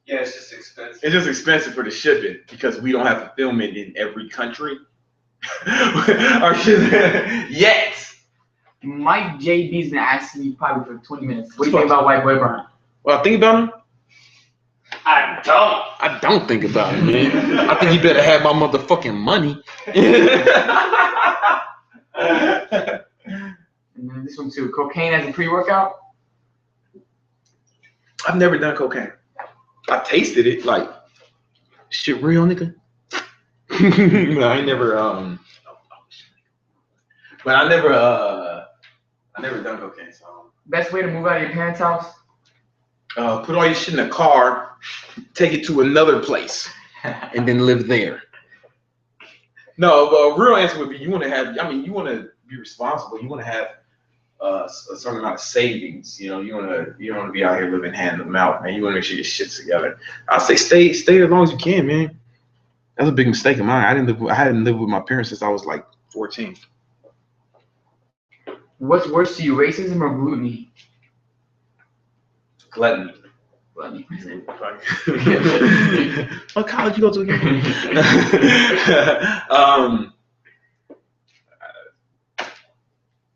Yeah, it's just expensive. It's just expensive for the shipping because we don't have fulfillment in every country. Our shit yet. Mike JB's been asking me probably for 20 minutes. What do you think about White Boy Brian? Well, I think about him. I don't think about it, man. I think you better have my motherfucking money. And then this one too. Cocaine as a pre-workout? I've never done cocaine. I tasted it, like shit real, nigga. But I never done cocaine. So Best way to move out of your parents' house? put all your shit in a car, take it to another place, and then live there. No, the real answer would be you want to be responsible. You want to have a certain amount of savings. You don't want to be out here living hand to mouth, man. You want to make sure your shit's together. I say stay as long as you can, man. That's a big mistake of mine. I hadn't lived with my parents since I was like 14. What's worse to you, racism or gluttony? Gluttony. What college you go to again?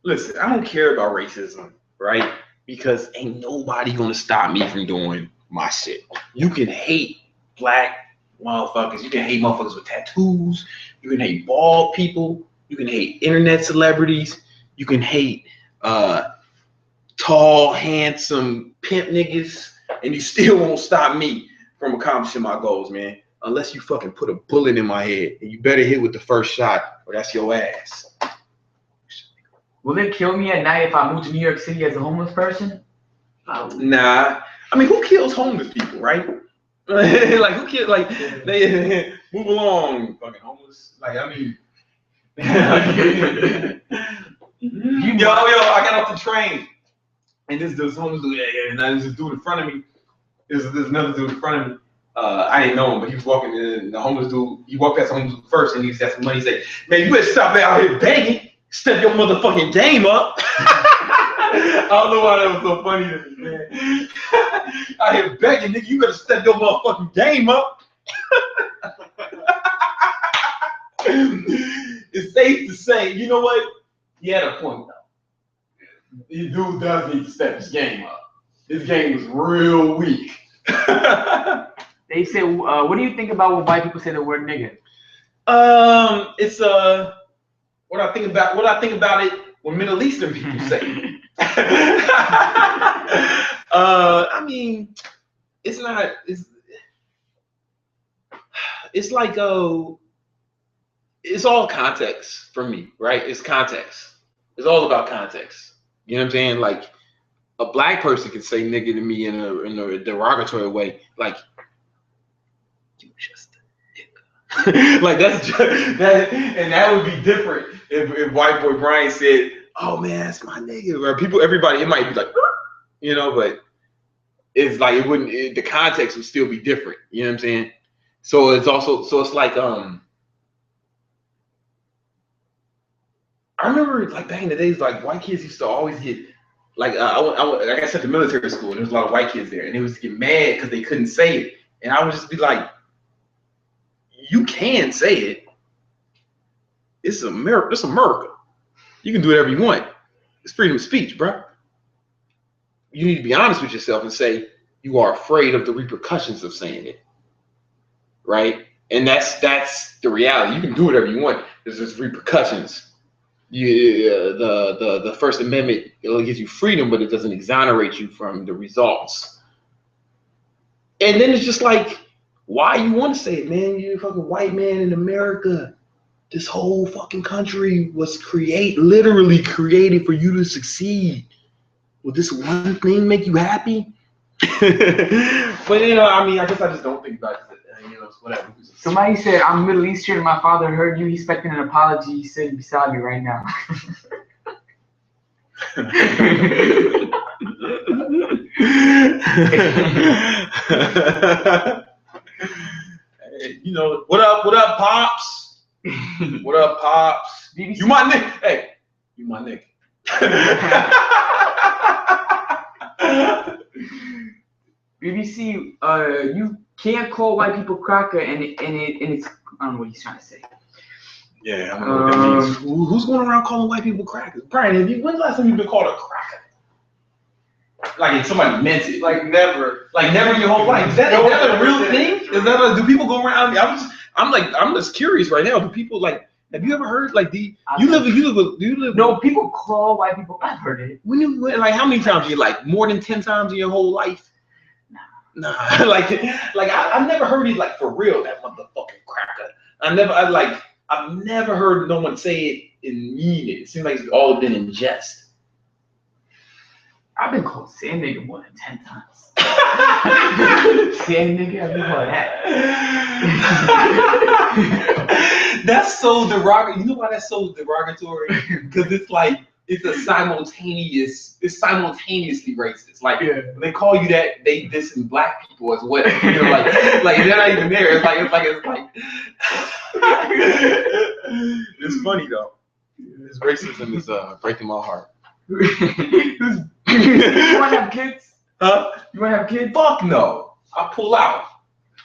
Listen, I don't care about racism, right? Because ain't nobody gonna stop me from doing my shit. You can hate black motherfuckers. You can hate motherfuckers with tattoos. You can hate bald people. You can hate internet celebrities. You can hate tall, handsome pimp niggas. And you still won't stop me from accomplishing my goals, man. Unless you fucking put a bullet in my head. And you better hit with the first shot or that's your ass. Will it kill me at night if I move to New York City as a homeless person? Nah. I mean, who kills homeless people, right? Like, who kills, like, they move along, fucking homeless. Like, I mean. Yo, I got off the train. And this homeless dude, and there's this dude in front of me. There's another dude in front of me. I didn't know him, but he was walking in. The homeless dude, he walked past the homeless dude first, and he got some money. He said, "Man, you better stop out here begging. Step your motherfucking game up." I don't know why that was so funny to me, man. Out here begging, nigga, you better step your motherfucking game up. It's safe to say, you know what? He had a point, though. This dude does need to step his game up. His game was real weak. They say, what do you think about when white people say the word nigga? It's what I think about it when Middle Eastern people say it. I mean, it's like it's all context for me, right? It's context. It's all about context. You know what I'm saying? Like a black person can say nigga to me in a derogatory way, like you just a nigga. Like that's just, that, and that would be different if white boy Brian said, "Oh man, that's my nigga." Or everybody, it might be like, you know, but it's like it wouldn't. The context would still be different. You know what I'm saying? So it's like I remember like back in the days, like white kids used to always get like like I said to military school, and there was a lot of white kids there, and they would get mad because they couldn't say it, and I would just be like, "You can say it. It's America. It's America. You can do whatever you want. It's freedom of speech, bro. You need to be honest with yourself and say you are afraid of the repercussions of saying it, right? And that's the reality. You can do whatever you want. There's just repercussions." The First Amendment, it gives you freedom, but it doesn't exonerate you from the results. And then it's just like, why you want to say it, man? You're a fucking white man in America. This whole fucking country was literally created for you to succeed. Will this one thing make you happy? But you know, I mean, I guess I just don't think about it. You know, whatever. Somebody said, "I'm Middle Eastern. My father heard you. He's expecting an apology. He's sitting beside me right now." Hey, you know, what up, pops? What up, pops? BBC. You my nigga. Hey, you my nigga. BBC, you can't call white people cracker, and it's I don't know what he's trying to say. Yeah, I don't know what that means. Who's going around calling white people crackers? Brian, when's the last time you've been called a cracker? Like if somebody meant it. Like never. Like never in your whole life. Is that a real thing? Is that do people go around? I'm just curious right now. Do people like? Have you ever heard like you live? No, people call white people. I've heard it. Like how many times you like more than 10 times in your whole life? Nah. like I've never heard it like for real. That motherfucking cracker. I've never heard no one say it and mean it. It seems like it's all been in jest. I've been called sand nigga more than 10 times. Sand nigga, I've been called that. That's so derogatory. You know why that's so derogatory? Because it's like it's simultaneously racist. Like when they call you that, they dissing black people as well. You know, like they're not even there. It's like it's funny though. This racism is breaking my heart. You want to have kids? Huh? You want to have kids? Fuck no. I pull out.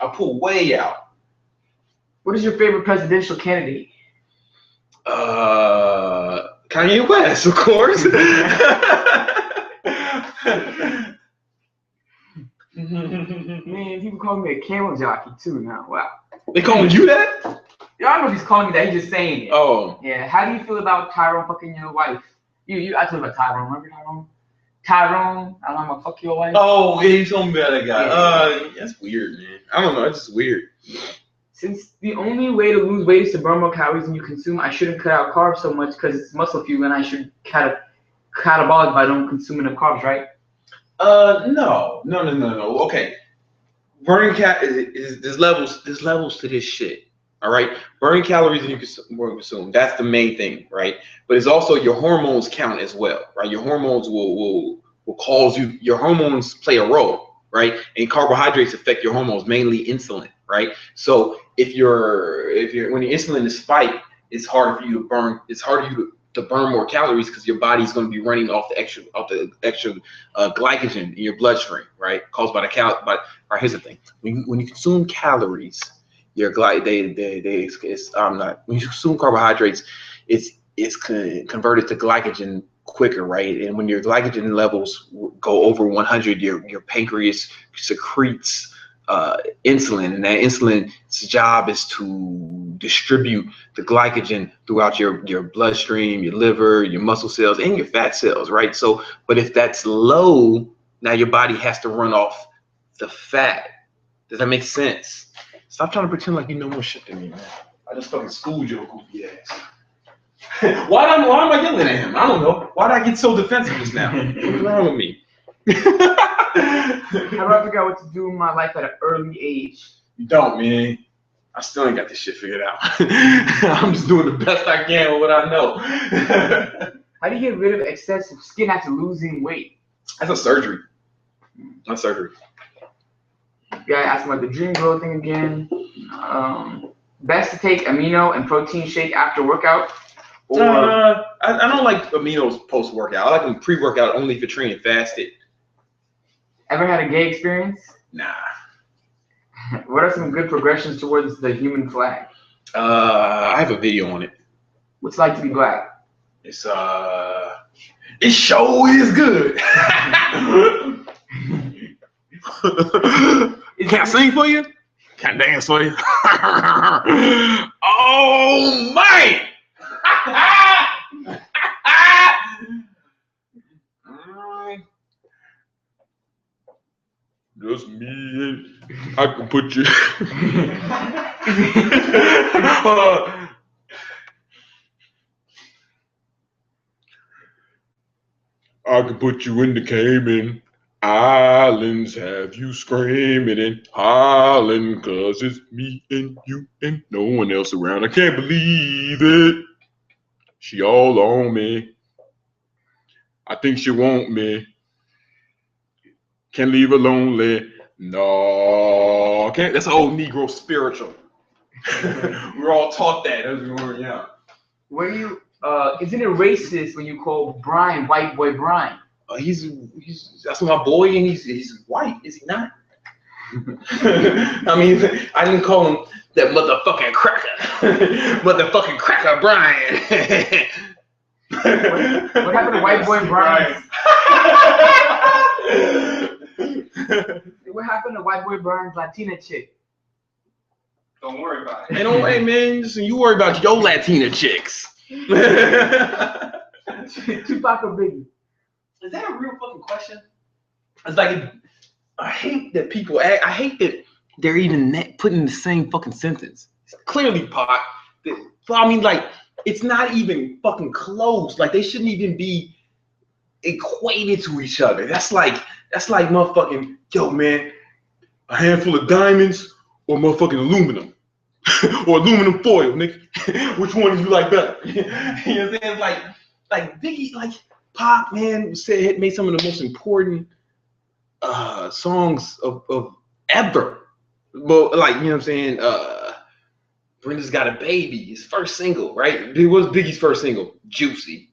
I pull way out. What is your favorite presidential candidate? Kanye West, of course. Man, people call me a camel jockey too now. Wow. They calling you that? Yeah, I don't know if he's calling me that. He's just saying it. Oh. Yeah. How do you feel about Tyrone fucking your wife? I told you about Tyrone. Remember Tyrone? Tyrone, I'm gonna fuck your wife. Oh, yeah, you told me about that guy. Yeah. That's weird, man. I don't know. It's just weird. Since the only way to lose weight is to burn more calories than you consume, I shouldn't cut out carbs so much because it's muscle fuel, and I should catabolic if I don't consume enough carbs, right? No. Okay. Burning there's levels to this shit. All right, burning calories and you consume. That's the main thing, right? But it's also your hormones count as well, right? Your hormones will cause you. Your hormones play a role, right? And carbohydrates affect your hormones, mainly insulin, right? So if when your insulin is spiked, it's harder for you to burn. It's harder to burn more calories because your body's going to be running off the extra glycogen in your bloodstream, right? Caused by here's the thing: when you consume calories. When you consume carbohydrates, it's converted to glycogen quicker, right? And when your glycogen levels go over 100, your pancreas secretes insulin, and that insulin's job is to distribute the glycogen throughout your bloodstream, your liver, your muscle cells, and your fat cells, right? So, but if that's low, now your body has to run off the fat. Does that make sense? Stop trying to pretend like you know more shit than me, man. I just fucking schooled your goofy ass. Why am I yelling at him? I don't know. Why did I get so defensive just now? What's wrong with me? How do I figure out what to do in my life at an early age? You don't, man. I still ain't got this shit figured out. I'm just doing the best I can with what I know. How do you get rid of excessive skin after losing weight? That's a surgery. That's surgery. Yeah, I asked about the dream girl thing again. Best to take amino and protein shake after workout? Or I don't like aminos post-workout. I like them pre-workout only if you're training fasted. ever had a gay experience? Nah. What are some good progressions towards the human flag? I have a video on it. What's it like to be black? It sure is good. Can I sing for you? Can I dance for you? Oh man! Just me and I can put you. I can put you in the Cayman Islands, have you screaming and hollering, 'cause it's me and you and no one else around. I can't believe it. She all on me. I think she want me. Can't leave her lonely. No, can't. That's an old Negro spiritual. We were all taught that as we were young. When you isn't it racist when you call Brian white boy Brian? He's that's my boy, and he's white, is he not? I mean, I didn't call him that motherfucking cracker, motherfucking cracker Brian. What happened to white boy Brian? What happened to white boy Brian's Latina chick? Don't worry about it. Hey, don't worry, man. Listen, you worry about your Latina chicks. Tupac or Biggie? Is that a real fucking question? It's like, I hate that people act. I hate that they're even put in the same fucking sentence. It's clearly Pac. I mean, like, it's not even fucking close. Like, they shouldn't even be equated to each other. That's like motherfucking, yo, man, a handful of diamonds or motherfucking aluminum. Or aluminum foil, nigga. Which one do you like better? You know what I'm saying? Like Biggie, like Pac, man, made some of the most important songs of ever. But like, you know what I'm saying? Brenda's Got a Baby, his first single, right? It was Biggie's first single, Juicy.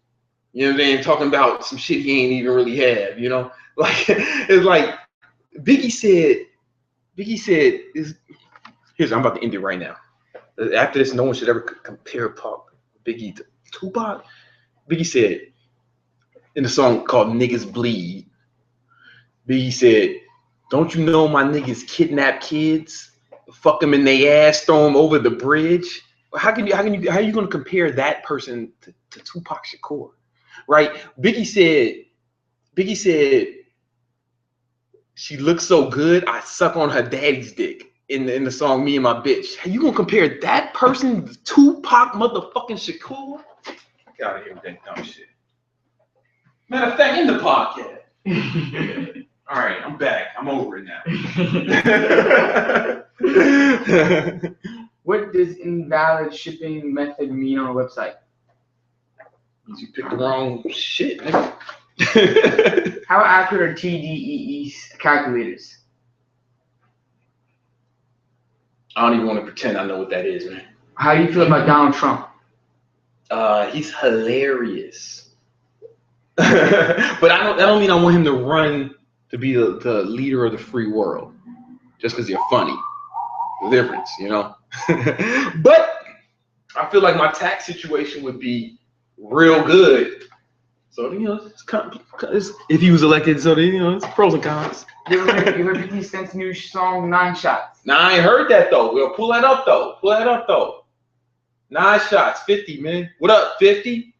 You know what I'm saying? Talking about some shit he ain't even really have, you know? Like, it's like Biggie said, here's, I'm about to end it right now. After this, no one should ever compare Biggie to Tupac. Biggie said in the song called Niggas Bleed, Biggie said, don't you know my niggas kidnap kids, fuck them in their ass, throw them over the bridge? How are you gonna compare that person to Tupac Shakur? Right? Biggie said, she looks so good, I suck on her daddy's dick. In the song Me and My Bitch. Are you gonna compare that person to Tupac motherfucking Shakur? Get out of here with that dumb shit. Matter of fact, in the podcast. All right, I'm back. I'm over it now. What does invalid shipping method mean on a website? You picked the wrong shit, nigga. How accurate are TDEE calculators? I don't even want to pretend I know what that is, man. How do you feel about Donald Trump? He's hilarious. But I don't mean I want him to run to be the leader of the free world just because you're funny. The difference, you know? But I feel like my tax situation would be real good. So, you know, if he was elected, so, you know, it's pros and cons. You heard 50 Cent's new song, 9 Shots? Nah, I ain't heard that, though. We'll pull that up, though. 9 shots, 50, man. What up, 50?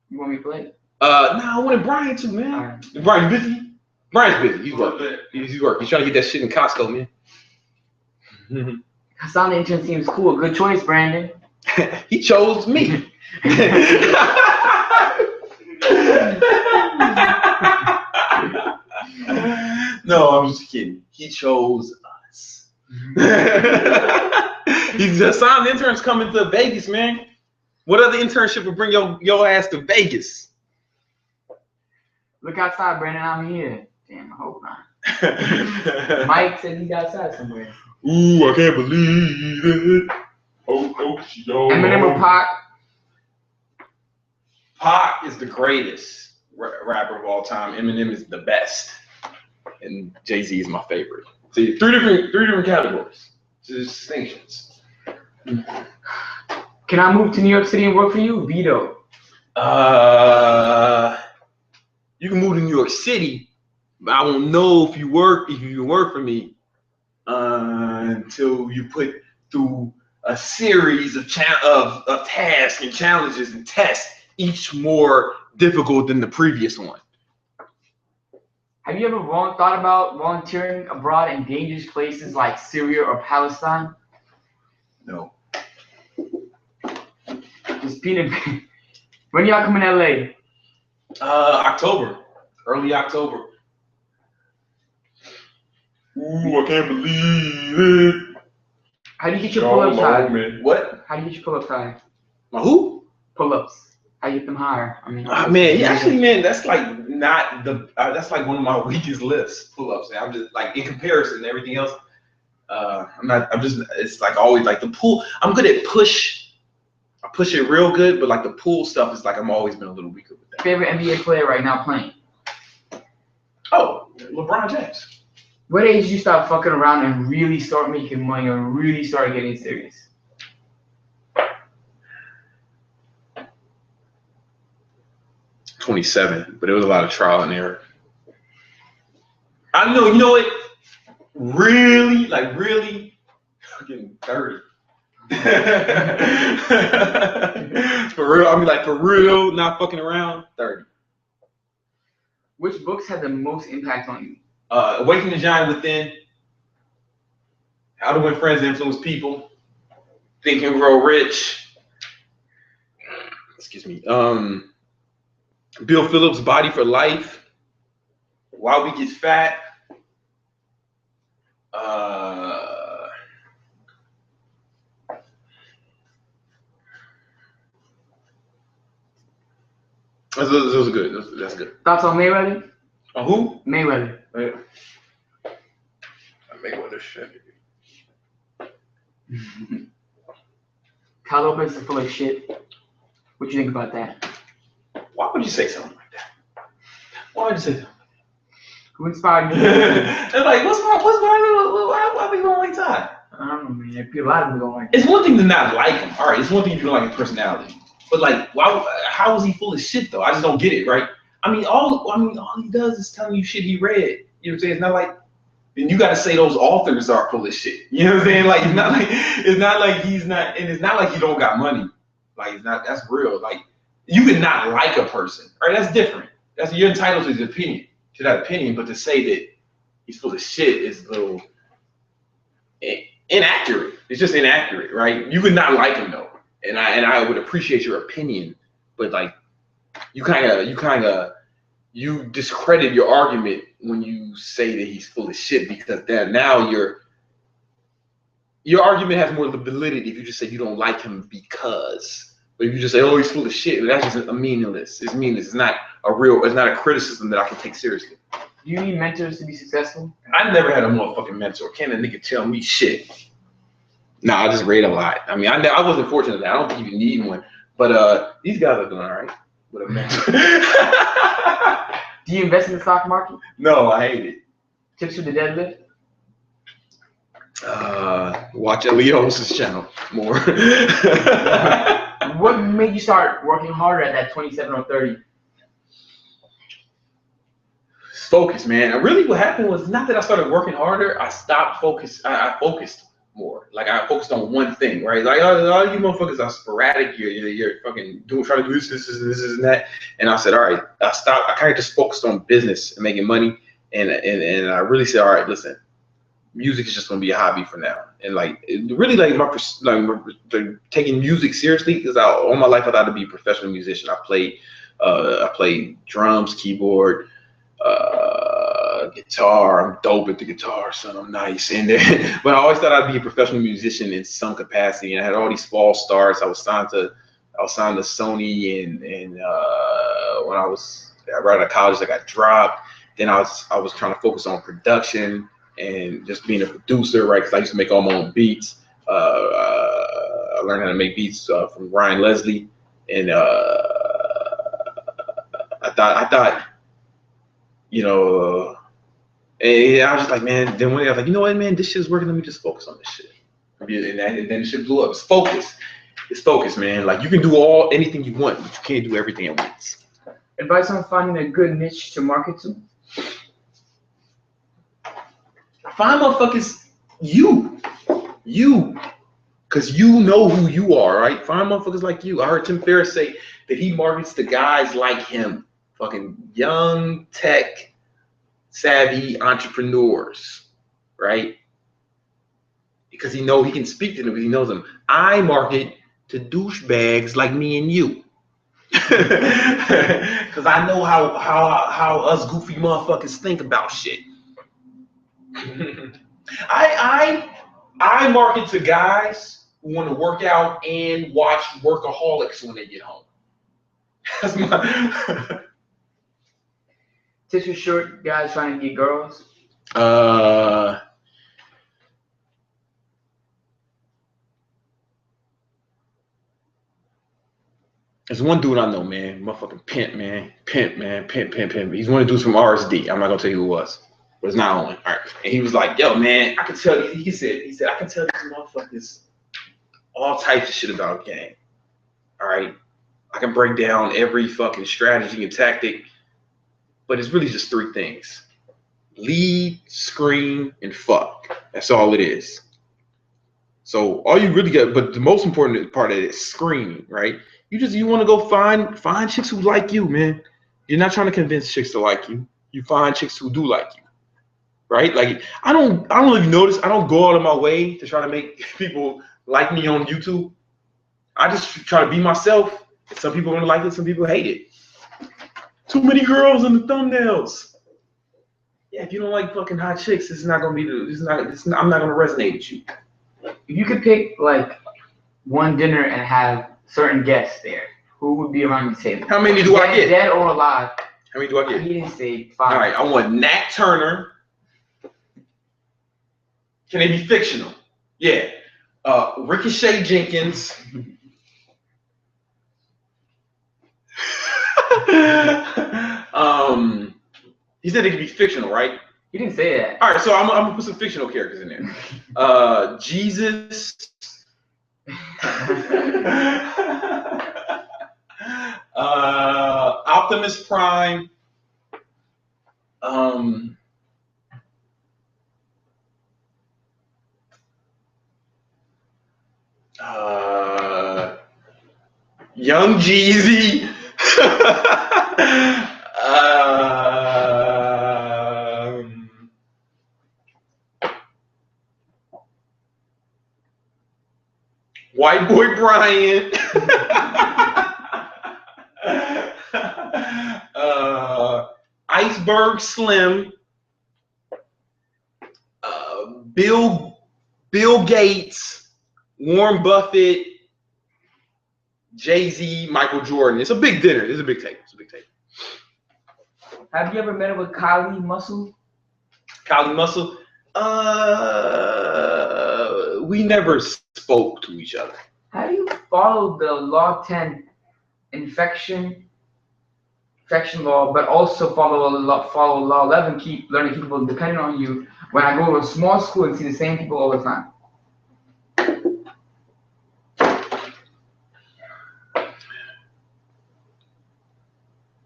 You want me to play it? Nah, I wanted Brian to, man. Right. Brian, you busy? Brian's busy. He's working. He's working. He's trying to get that shit in Costco, man. Hassan the intern seems cool. Good choice, Brandon. He chose me. No, I'm just kidding. He chose us. He's just signed interns coming to Vegas, man. What other internship would bring your ass to Vegas? Look outside, Brandon. I'm here. Damn, I hope not. Mike said he's outside somewhere. Ooh, I can't believe it. Oh, Eminem or Pac? Pac is the greatest rapper of all time. Eminem is the best, and Jay-Z is my favorite. See, three different categories, distinctions. Can I move to New York City and work for you? Veto. You can move to New York City, but I won't know if you work for me until you put through a series of tasks and challenges and tests, each more difficult than the previous one. Have you ever thought about volunteering abroad in dangerous places like Syria or Palestine? No. Just peanut. When y'all come in LA? October, early October. Ooh, I can't believe it. How do you get your pull-ups high? What? How do you get your pull-ups high? My who? Pull-ups. How do you get them higher? I mean, Man, actually, man, that's like not the. That's like one of my weakest lifts, pull-ups. I'm just like in comparison to everything else. I'm not. I'm just. It's like always like the pull. I'm good at push. I push it real good, but like the pull stuff is like I'm always been a little weaker with that. Favorite NBA player right now playing? Oh, LeBron James. What age did you stop fucking around and really start making money or really start getting serious? 27, but it was a lot of trial and error. I know, you know what? Really, fucking 30. For real, I mean, like for real, not fucking around, 30. Which books had the most impact on you? Awakening the Giant Within, How to Win Friends and Influence People, Think and Grow Rich. Excuse me. Bill Phillips' Body for Life, Why We Get Fat. Those are good. That's good. Thoughts on Mayweather? On who? Mayweather. Mayweather shit. Kyle Lopez is full of shit. What you think about that? Why would you say something like that? Why would you say something? Who inspired you? They're like, why we don't like Todd? I don't know, man. A lot of people don't like It's one thing to not like him. All right, it's one thing if you don't like his personality. But like, how is he full of shit though? I just don't get it, right? I mean, all he does is telling you shit he read. You know what I'm saying? It's not like, then you got to say those authors are full of shit. You know what I'm saying? Like, it's not like he's not, and it's not like you don't got money. Like, it's not. That's real. Like, you can not like a person, right? That's different. You're entitled to his opinion, that opinion. But to say that he's full of shit is a little inaccurate. It's just inaccurate, right? You could not like him though, and I would appreciate your opinion, but like, you discredit your argument when you say that he's full of shit, because then now your argument has more validity if you just say you don't like him because. But if you just say, oh, he's full of shit, that's just meaningless. It's meaningless. It's not a criticism that I can take seriously. Do you need mentors to be successful? I never had a motherfucking mentor. Can't a nigga tell me shit? Nah, I just read a lot. I mean, I wasn't fortunate that I don't think you need one. But these guys are doing all right with a mentor. Do you invest in the stock market? No, I hate it. Tips for the deadlift? Watch Elios's channel more. What made you start working harder at that 27 or 30? Focus, man. And really what happened was not that I started working harder. I stopped focus. I focused more. Like, I focused on one thing, right? Like, all you motherfuckers are sporadic. You're fucking trying to do this and that. And I said, all right, I stopped. I kind of just focused on business and making money. And I really said, all right, listen, music is just gonna be a hobby for now. And like really like taking music seriously because all my life I thought to be a professional musician. I played drums, keyboard, guitar. I'm dope at the guitar, son. I'm nice. And then, but I always thought I'd be a professional musician in some capacity. And I had all these false starts. I was signed to Sony, and when I was right out of college, I got dropped. Then I was trying to focus on production and just being a producer, right? Because I used to make all my own beats. I learned how to make beats from Ryan Leslie, and I thought, you know, and I was just like, man. Then one day I was like, you know what, man, this shit's working. Let me just focus on this shit. And then the shit blew up. It's focus. It's focus, man. Like you can do anything you want, but you can't do everything at once. Advice on finding a good niche to market to? Find motherfuckers because you know who you are, right? Find motherfuckers like you. I heard Tim Ferriss say that he markets to guys like him, fucking young tech savvy entrepreneurs, right? Because he can speak to them because he knows them. I market to douchebags like me and you. Because I know how us goofy motherfuckers think about shit. I market to guys who want to work out and watch Workaholics when they get home. That's my Tips for short guys trying to get girls? There's one dude I know, man, motherfucking pimp, man. He's one of the dudes from RSD. I'm not gonna tell you who it was, but it's not on. All right, and he was like, "Yo, man, I can tell you." He said, "I can tell these motherfuckers all types of shit about game. All right, I can break down every fucking strategy and tactic, but it's really just three things: lead, screen, and fuck. That's all it is. So all you really get, but the most important part of it is screening, right? You want to go find chicks who like you, man. You're not trying to convince chicks to like you. You find chicks who do like you, right? Like I don't know if you notice, I don't go out of my way to try to make people like me on YouTube. I just try to be myself. Some people are gonna like it, some people hate it. Too many girls in the thumbnails. Yeah, if you don't like fucking hot chicks, I'm not gonna resonate with you. If you could pick like one dinner and have certain guests there, who would be around the table? How many do I get? Dead or alive? How many do I get? He didn't say 5. All right, I want Nat Turner. Can they be fictional? Yeah. Ricochet Jenkins. He said they could be fictional, right? He didn't say that. All right, so I'm gonna put some fictional characters in there. Jesus. Optimus Prime. Young Jeezy. White Boy Bryant. Iceberg Slim. Bill Gates. Warren Buffett. Jay-Z, Michael Jordan. It's a big dinner. It's a big table. Have you ever met with Kali Muscle? Kali Muscle? We never spoke to each other. How do you follow the Law 10 infection law, but also follow Law 11, keep learning people depending on you, when I go to a small school and see the same people all the time?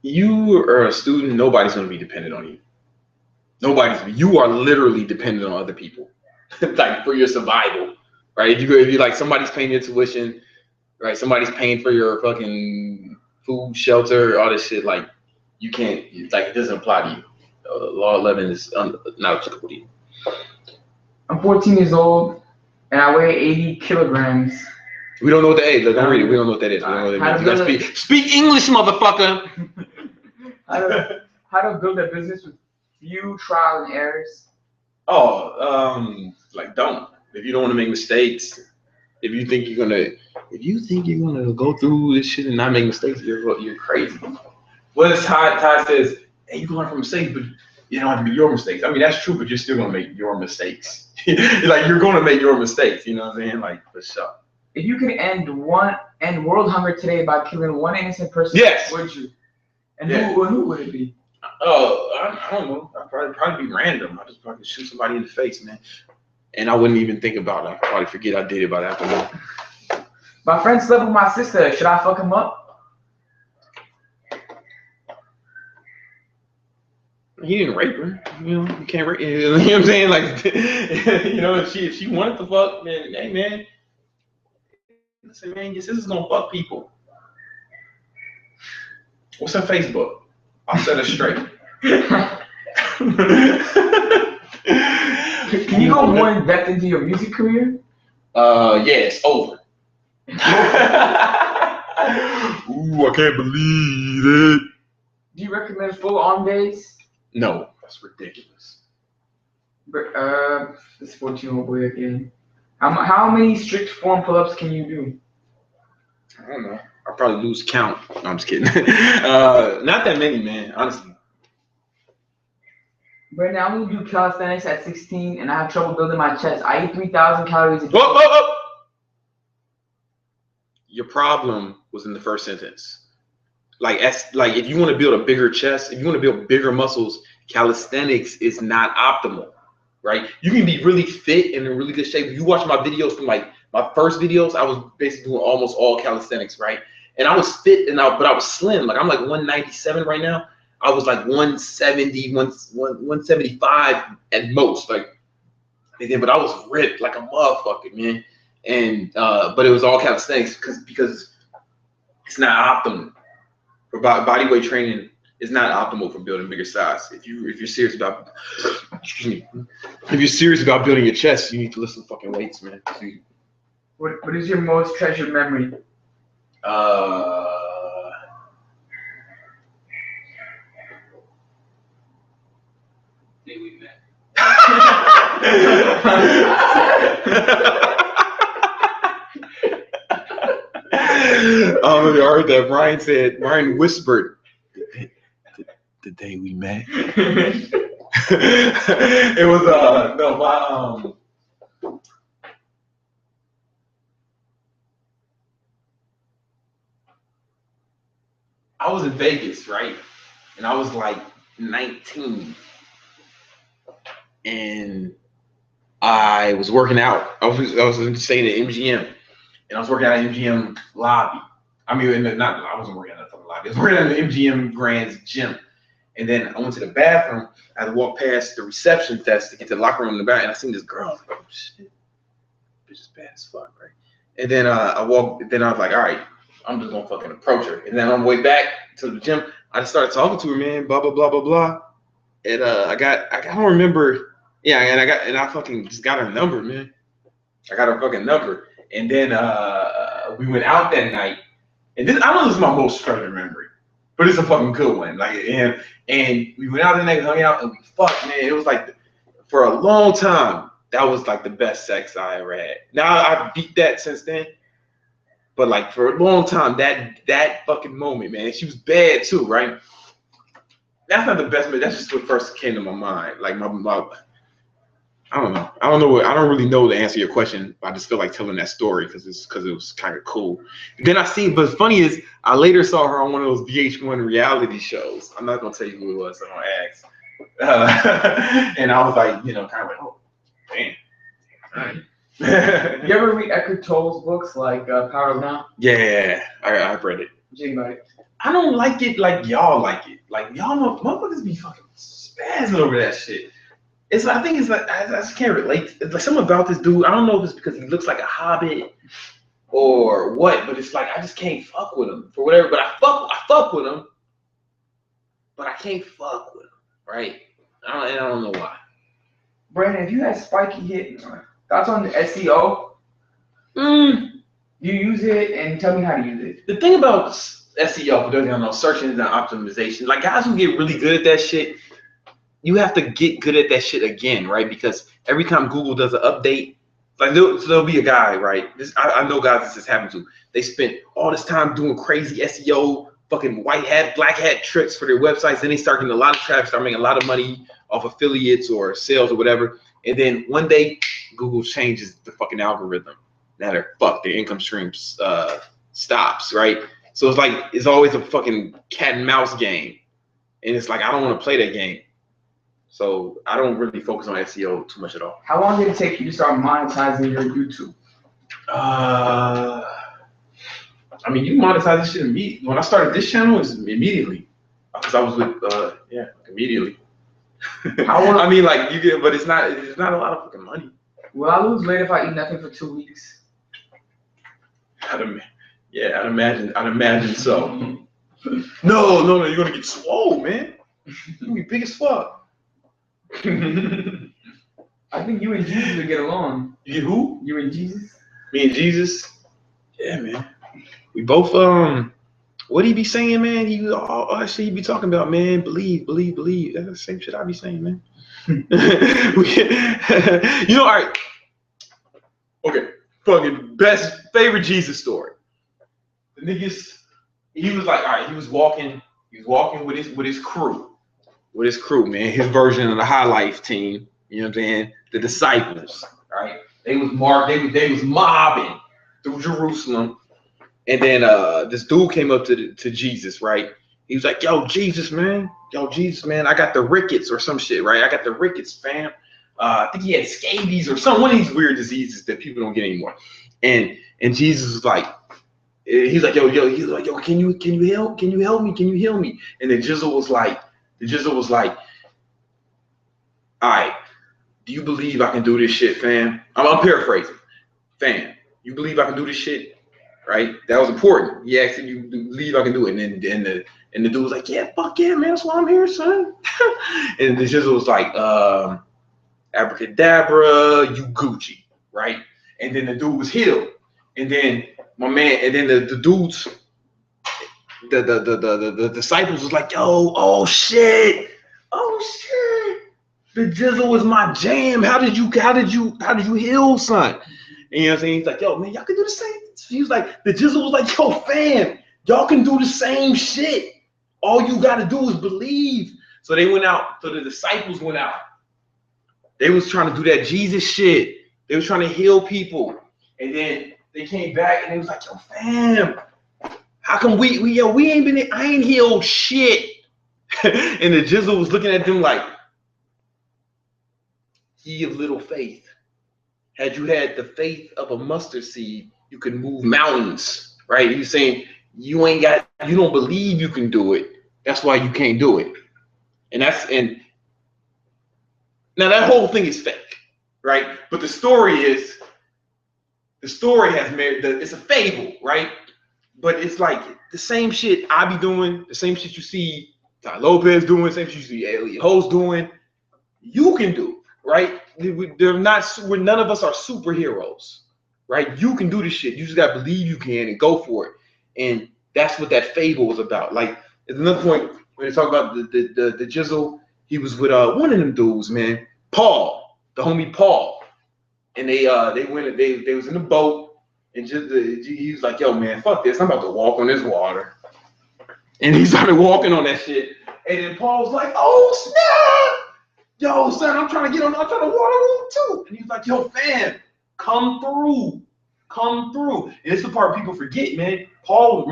You are a student, nobody's going to be dependent on you. You are literally dependent on other people, like for your survival, right? If you like somebody's paying your tuition, right? Somebody's paying for your fucking food, shelter, all this shit. Like you can't, like it doesn't apply to you. Law 11 is not applicable to you. I'm 14 years old, and I weigh 80 kilograms. We don't know what that is. Don't read it. We don't know what that is. We don't know what that means. You gotta speak English, motherfucker. How to build a business with few trial and errors? Like don't. If you don't want to make mistakes, if you think you're gonna go through this shit and not make mistakes, you're crazy. Well, it's Ty says, hey, you can learn from mistakes, but you don't have to be your mistakes. I mean, that's true, but you're still gonna make your mistakes. Like you're gonna make your mistakes. You know what I'm saying? Like for sure. If you could end world hunger today by killing one innocent person, yes, would you? And who would it be? I don't know. I'd probably be random. I just probably shoot somebody in the face, man. And I wouldn't even think about it. I'd probably forget I did it by that point. My friend slept with my sister. Should I fuck him up? He didn't rape her. You know, you can't rape. You know what I'm saying? Like, you know, if she wanted to fuck, then hey, man. Listen, man, your sister's gonna fuck people. What's her Facebook? I'll set her straight. Can you go more in depth into your music career? Yeah, it's over. Ooh, I can't believe it. Do you recommend full arm days? No, that's ridiculous. This 14-year-old boy again. How many strict form pull-ups can you do? I don't know. I'll probably lose count. No, I'm just kidding. Not that many, man, honestly. Right now, I'm gonna do calisthenics at 16, and I have trouble building my chest. I eat 3,000 calories a day. Whoa. Your problem was in the first sentence. Like if you want to build a bigger chest, if you want to build bigger muscles, calisthenics is not optimal, right? You can be really fit and in really good shape. If you watch my videos from like my first videos, I was basically doing almost all calisthenics, right? And I was fit, but I was slim. Like I'm like 197 right now. I was like 170, 175 at most. Like, but I was ripped like a motherfucker, man. And but it was all calisthenics because it's not optimal for body weight training. It's not optimal for building bigger size. If you're serious about building your chest, you need to lift some fucking weights, man. What is your most treasured memory? Day we met. Oh, I heard that. Brian whispered, the day we met. It was I was in Vegas, right? And I was like 19. And I was working out. I was staying at MGM. And I was working out in the MGM lobby. I mean, I wasn't working out in the lobby. I was working out in the MGM Grand's gym. And then I went to the bathroom. I had to walk past the reception desk to get to the locker room in the back. And I seen this girl. I was like, oh, shit. Bitch is bad as fuck, right? And then I walked. Then I was like, all right, I'm just going to fucking approach her. And then on the way back to the gym, I just started talking to her, man. Blah, blah, blah, blah, blah. And I don't remember. Yeah, and I fucking just got her number, man. I got her fucking number. And then we went out that night, and I don't know if this is my most treasured memory, but it's a fucking good one. Like, and we went out that night, hung out, and we fucked, man. It was like, for a long time, that was like the best sex I ever had. Now I've beat that since then, but like for a long time, that fucking moment, man. She was bad too, right? That's not the best, but that's just what first came to my mind. Like my I don't know. I don't really know the answer to your question. I just feel like telling that story because it was kind of cool. Then but the funny is, I later saw her on one of those VH1 reality shows. I'm not gonna tell you who it was. So I don't ask. And I was like, kind of like, oh, damn. All right. You ever read Eckhart Tolle's books like Power of Now? Yeah, I've read it. What do you think about it? I don't like it like y'all like it. Like y'all motherfuckers be fucking spazzing over that shit. I think it's like I just can't relate. It's like something about this dude. I don't know if it's because he looks like a hobbit or what, but it's like I just can't fuck with him for whatever. But I fuck with him, but I can't fuck with him, right? I don't know why. Brandon, if you had Spiky hit, thoughts on the SEO? You use it and tell me how to use it. The thing about SEO, for those who don't know, search engine optimization, like guys who get really good at that shit, you have to get good at that shit again, right? Because every time Google does an update, like there'll be a guy, right? I know guys this has happened to. They spent all this time doing crazy SEO, fucking white hat, black hat tricks for their websites. Then they start getting a lot of traffic, start making a lot of money off affiliates or sales or whatever. And then one day, Google changes the fucking algorithm. Now they're fucked. Their income stream stops, right? So it's always a fucking cat and mouse game. And it's like, I don't want to play that game. So I don't really focus on SEO too much at all. How long did it take you to start monetizing your YouTube? I mean, you monetize this shit immediately. When I started this channel, it was immediately. Because I was with, immediately. How long? I mean, like, you get, but it's not a lot of fucking money. Will I lose weight if I eat nothing for 2 weeks? I'd imagine so. No, you're gonna get swole, man. You're gonna be big as fuck. I think you and Jesus would get along. You who? You and Jesus? Me and Jesus? Yeah, man. We both what he be saying, man? He all that shit he be talking about, man. Believe. That's the same shit I be saying, man. You know, all right. Okay. Fucking favorite Jesus story. The niggas, he was like, all right, he was walking with his crew. With his crew, man. His version of the High Life team. You know what I'm saying? The disciples, right? They was mobbing through Jerusalem. And then this dude came up to Jesus, right? He was like, yo, Jesus, man, I got the rickets or some shit, right? I got the rickets, fam. I think he had scabies or one of these weird diseases that people don't get anymore. And Jesus was like, he's like, yo, can you help me? And the Jizzle was like, all right, do you believe I can do this shit, fam? I'm paraphrasing. Fam, you believe I can do this shit? Right? That was important. He asked if you believe I can do it. And the dude was like, yeah, fuck yeah, man, that's why I'm here, son. And the Jizzle was like, abracadabra, you Gucci, right? And then the dude was healed. And then the dudes, the disciples was like, yo, oh shit. The Jizzle was my jam. How did you heal, son? And you know what I'm saying? He's like, yo, man, y'all can do the same. He was like, the Jizzle was like, yo, fam, y'all can do the same shit. All you gotta do is believe. So they went out. So the disciples went out. They was trying to do that Jesus shit. They was trying to heal people. And then they came back and they was like, yo, fam, how come we ain't been, I ain't healed shit. And the Jizzle was looking at them like, ye of little faith. Had you had the faith of a mustard seed, you could move mountains, right? He's saying you don't believe you can do it. That's why you can't do it. And now that whole thing is fake, right? But the story has made, it's a fable, right? But it's like the same shit I be doing, the same shit you see Ty Lopez doing, the same shit you see Elliot Holmes doing, you can do, right? None of us are superheroes, right? You can do this shit. You just gotta believe you can and go for it. And that's what that fable was about. Like, there's another point when they talk about the Jizzle. He was with one of them dudes, man, Paul, the homie Paul, and they was in the boat, and he was like, yo, man, fuck this, I'm about to walk on this water, and he started walking on that shit, and then Paul was like, oh snap. Yo, son, I'm trying to water room too. And he's like, yo, fam, come through. And it's the part people forget, man. Paul's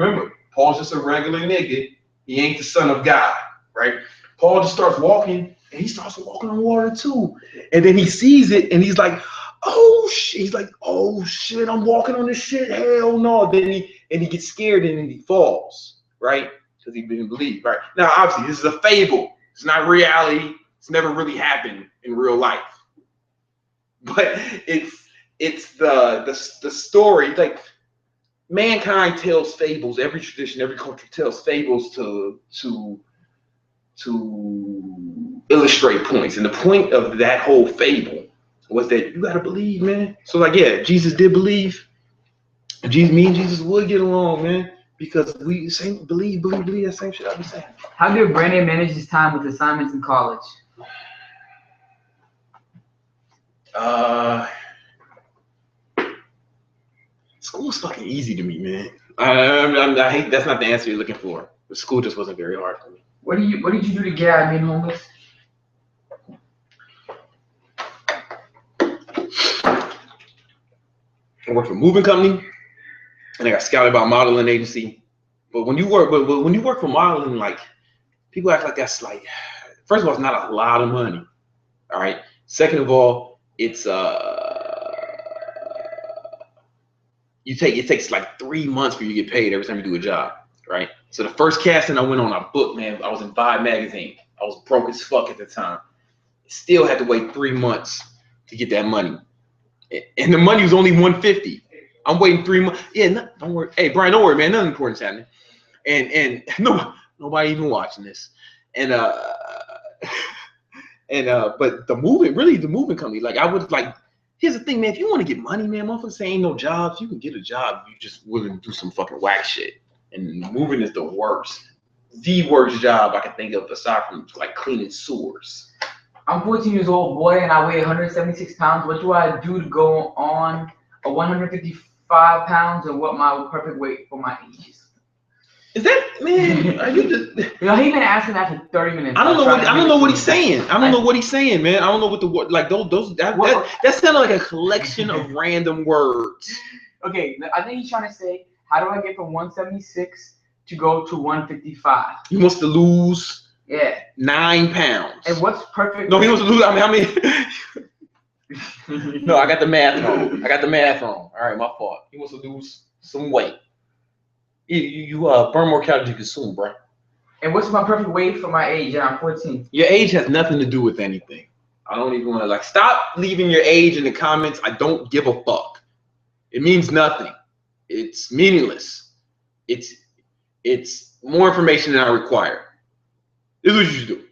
just a regular nigga. He ain't the son of God, right? Paul just starts walking, and he starts walking on water too. And then he sees it, and he's like, oh shit. He's like, oh shit, I'm walking on this shit. Hell no. Then he gets scared, and then he falls, right? Because he didn't believe, right? Now, obviously, this is a fable. It's not reality. It's never really happened in real life, but it's the story. Like, mankind tells fables. Every tradition, every culture tells fables to illustrate points. And the point of that whole fable was that you gotta believe, man. So like, yeah, Jesus did believe. Me and Jesus would get along, man, because we same believe that same shit I be saying. How did Brandon manage his time with assignments in college? School's fucking easy to me, man. I hate that's not the answer you're looking for. But school just wasn't very hard for me. What did you do to get out of being homeless? I worked for a moving company, and I got scouted by a modeling agency. But when you work, when you work for modeling, like people act like that's like, first of all, it's not a lot of money. All right. Second of all, it's it takes like 3 months for you to get paid every time you do a job, right? So the first casting I went on, I booked, man. I was in Vibe magazine. I was broke as fuck at the time. Still had to wait 3 months to get that money, and the money was only $150. I'm waiting 3 months. Yeah, no, don't worry. Hey, Brian, don't worry, man. Nothing important's happening, and no, nobody even watching this, and but the moving company, like I would like. Here's the thing, man. If you want to get money, man, motherfuckers say ain't no jobs. You can get a job. You just willing to do some fucking whack shit. And moving is the worst job I can think of aside from like cleaning sewers. I'm 14 years old, boy, and I weigh 176 pounds. What do I do to go on a 155 pounds, and what my perfect weight for my age is? Is that, man? Are you just? You know, he's been asking that for 30 minutes. I don't know what he's saying. I don't know what he's saying, man. I don't know what the word like that sounded like a collection of random words. Okay, I think he's trying to say, how do I get from 176 to go to 155? He wants to lose 9 pounds. And what's perfect? No, he wants to lose. I mean, how many? No, I got the math wrong. All right, my fault. He wants to lose some weight. You burn more calories than you consume, bro. And what's my perfect weight for my age? And I'm 14. Your age has nothing to do with anything. I don't even want to like stop leaving your age in the comments. I don't give a fuck. It means nothing. It's meaningless. It's more information than I require. This is what you should do.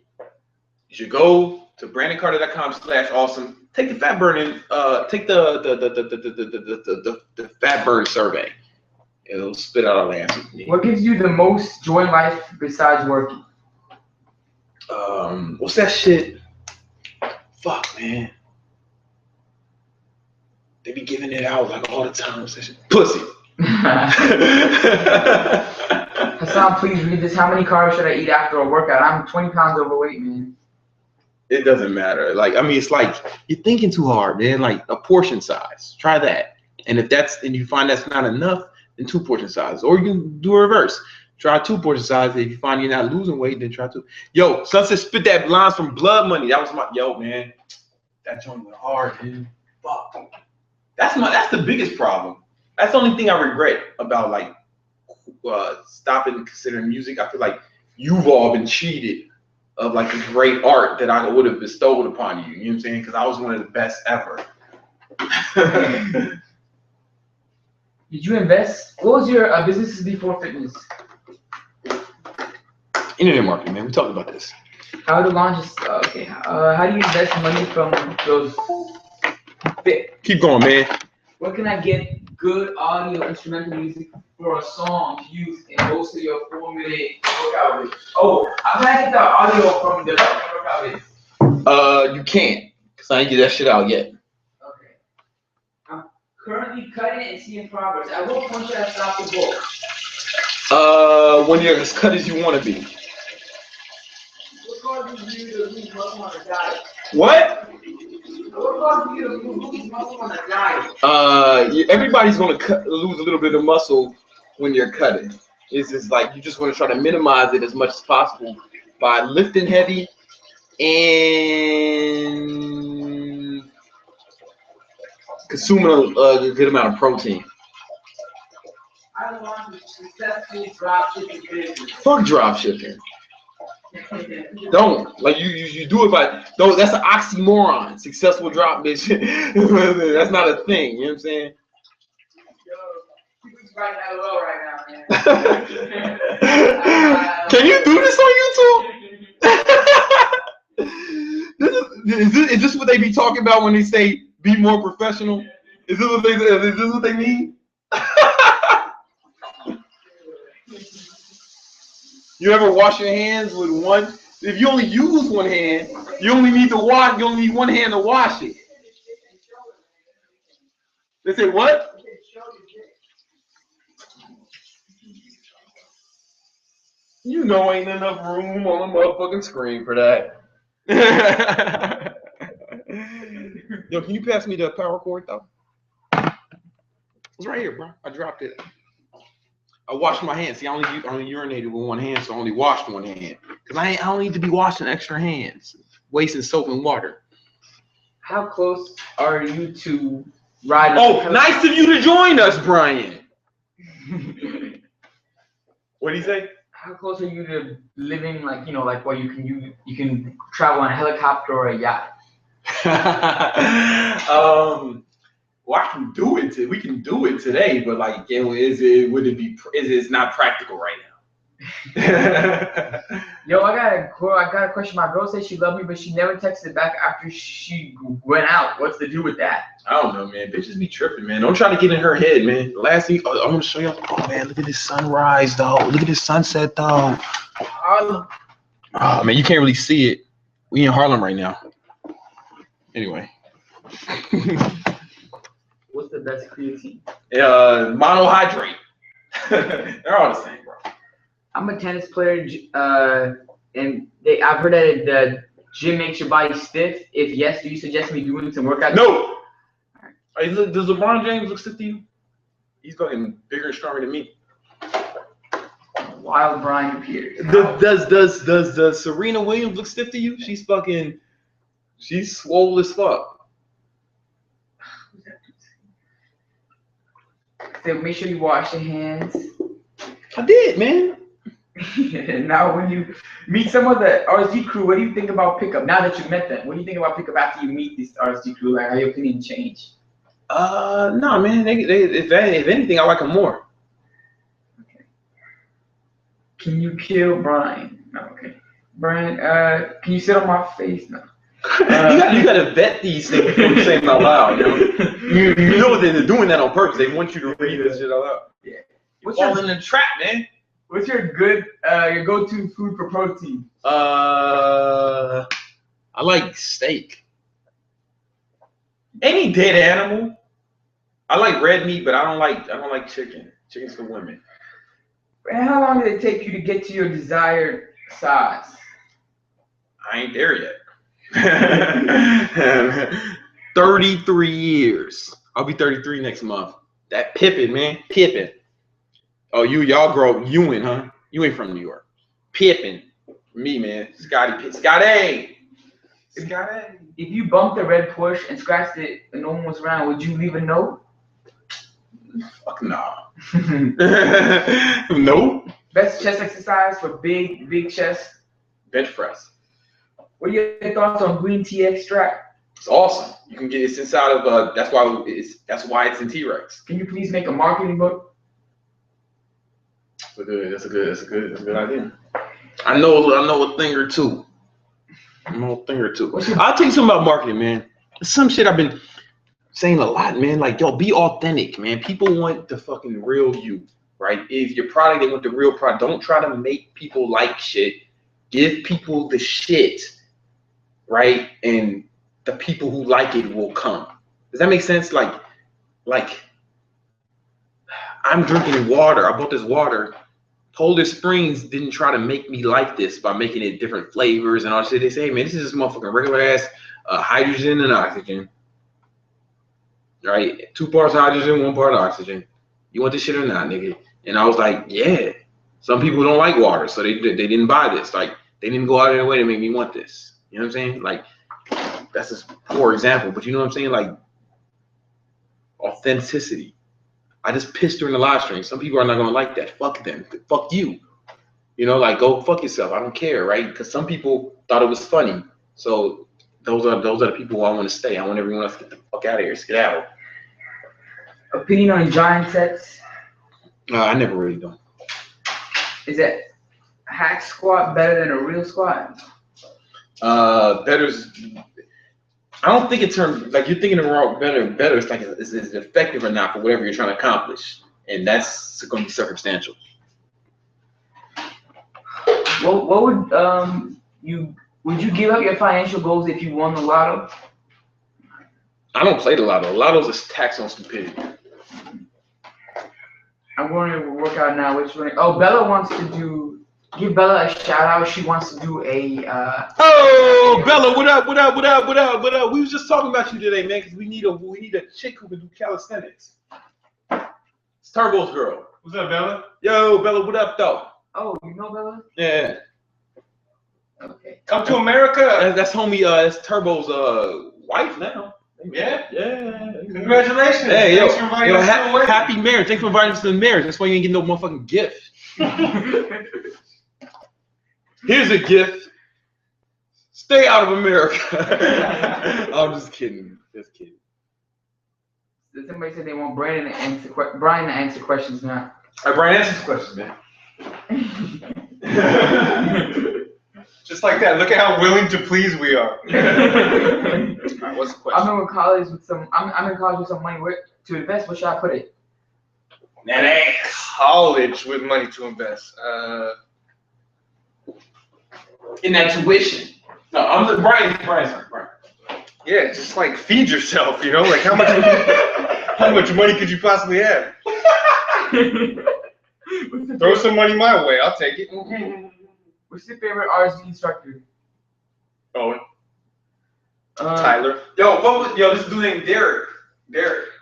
You should go to brandoncarter.com/awesome. Take the fat burning. Take the fat burn survey. It'll spit out all the answers. What gives you the most joy in life besides working? What's that shit? Fuck, man. They be giving it out like all the time. Pussy. Hassan, please read this. How many carbs should I eat after a workout? I'm 20 pounds overweight, man. It doesn't matter. Like, I mean, it's like you're thinking too hard, man. Like a portion size. Try that. And if you find that's not enough, then 2 portion sizes. Or you can do a reverse. Try 2 portion sizes. If you find you're not losing weight, then try 2. Yo, Sunset spit that lines from Blood Money. That was man. That joint went hard, dude. Fuck. That's the biggest problem. That's the only thing I regret about like stopping considering music. I feel like you've all been cheated of like the great art that I would have bestowed upon you. You know what I'm saying? Because I was one of the best ever. Did you invest? What was your businesses before fitness? Internet marketing, man. We talked about this. How to launch? Okay. How do you invest money from those? Keep going, man. Where can I get good audio instrumental music for a song to use in most of your 4-minute workout videos? Oh, how can I get the audio from the workout videos? You can't, because I ain't get that shit out yet. Okay. I'm currently cutting it and seeing progress. At what point should I stop the book? When you're as cut as you want to be. What causes you to lose muscle on a diet? What? What causes you to lose muscle on a diet? Everybody's gonna lose a little bit of muscle when you're cutting. It's just like you just want to try to minimize it as much as possible by lifting heavy and consuming a good amount of protein. I want to successfully drop shipping business. Fuck drop shipping. Don't like you do it by don't. That's an oxymoron. Successful drop bitch. That's not a thing. You know what I'm saying? Yo, people's writing that low right now, man. Can you do this on YouTube? Is this what they be talking about when they say be more professional? Is this what they mean? You ever wash your hands with one? If you only use one hand, you only need one hand to wash it. They say what? You know ain't enough room on the motherfucking screen for that. Yo, can you pass me the power cord though? It's right here, bro. I dropped it. I washed my hands. See, I only urinated with one hand, so I only washed one hand. Cause I don't need to be washing extra hands, wasting soap and water. How close are you to riding? Oh, nice of you to join us, Brian. What did he say? How close are you to living like like where you can travel on a helicopter or a yacht? Well, I can do it. We can do it today, but like, it's not practical right now. Yo, I got a question. My girl said she loved me, but she never texted back after she went out. What's the deal with that? I don't know, man. Bitches be tripping, man. Don't try to get in her head, man. Last thing, I want to show you. Oh man, look at this sunrise, though. Look at this sunset, though. Oh man, you can't really see it. We in Harlem right now. Anyway. What's the best creatine? Monohydrate. They're all the same, bro. I'm a tennis player, and I've heard that the gym makes your body stiff. If yes, do you suggest me doing some workout? No. Hey, look, does LeBron James look stiff to you? He's fucking bigger and stronger than me. Wild Brian appears. Does Serena Williams look stiff to you? She's swole as fuck. So make sure you wash your hands. I did, man. Now, when you meet some of the RSG crew, what do you think about pickup? Now that you met them, what do you think about pickup after you meet this RSG crew? Like, how your opinion change? No, man. If anything, I like them more. Okay. Can you kill Brian? No, okay. Brian, can you sit on my face? No. You gotta vet these things before you say them out loud. You know they're doing that on purpose. They want you to read this shit out loud. Yeah. What's all in the trap, man? What's your go-to food for protein? I like steak. Any dead animal. I like red meat, but I don't like chicken. Chicken's for women. And how long did it take you to get to your desired size? I ain't there yet. 33 years. I'll be 33 next month. That Pippin, man. Pippin. Oh, y'all grow up Ewan, huh? You ain't from New York. Pippin. Me, man. Scotty. If you bumped a red Porsche and scratched it and no one was around, would you leave a note? Fuck no. Nope. Best chest exercise for big chest? Bench press. What are your thoughts on green tea extract? It's awesome. You can get it's inside of that's why it's in T-Rex. Can you please make a marketing book? That's a good idea. I know a thing or two. I'll tell you something about marketing, man. Some shit I've been saying a lot, man. Like, yo, be authentic, man. People want the fucking real you, right? If your product, they want the real product. Don't try to make people like shit. Give people the shit, right? And the people who like it will come. Does that make sense? Like I'm drinking water. I bought this water. Polar Springs didn't try to make me like this by making it different flavors and all that shit. They say, hey, man, this is just motherfucking regular ass hydrogen and oxygen. Right? 2 parts hydrogen, 1 part oxygen. You want this shit or not, nigga? And I was like, yeah. Some people don't like water, so they didn't buy this. Like, they didn't go out of their way to make me want this. You know what I'm saying? Like, that's a poor example, but you know what I'm saying? Like, authenticity. I just pissed during the live stream. Some people are not gonna like that. Fuck them. Fuck you. You know, like, go fuck yourself. I don't care, right? Because some people thought it was funny. So those are the people who I want to stay. I want everyone else to get the fuck out of here. Skedaddle. Opinion on giant sets? I never really done. Is that hack squat better than a real squat? Better's. I don't think in terms like you're thinking the wrong better. Better. It's like is it effective or not for whatever you're trying to accomplish, and that's going to be circumstantial. What would would you give up your financial goals if you won the lotto? I don't play the lotto. Lotto's a tax on stupidity. I'm going to work out now. Which one? Oh, Bella wants to give Bella a shout out. She wants to do a. Oh, Bella, what up? What up? What up? What up? What up? We was just talking about you today, man, because we need a chick who can do calisthenics. It's Turbo's girl. What's up, Bella? Yo, Bella, what up, though? Oh, you know Bella? Yeah. Okay. Come to America. That's homie. That's Turbo's wife now. Yeah. Yeah. Congratulations. Hey, Thanks for inviting us to the wedding. happy marriage. Thanks for inviting us to the marriage. That's why you ain't getting no motherfucking gift. Here's a gift. Stay out of America. I'm just kidding. Just kidding. Somebody said they want Brian to answer questions now. All right, Brian, answer this question, man. Just like that. Look at how willing to please we are. All right, what's the question? I'm in college with some money to invest. Where should I put it? That ain't college with money to invest. In that tuition. No, I'm the Brian. Yeah, just like feed yourself, you know? Like how much money could you possibly have? Throw some money my way, I'll take it. What's your favorite RSD instructor? Owen. Tyler. This dude named Derek.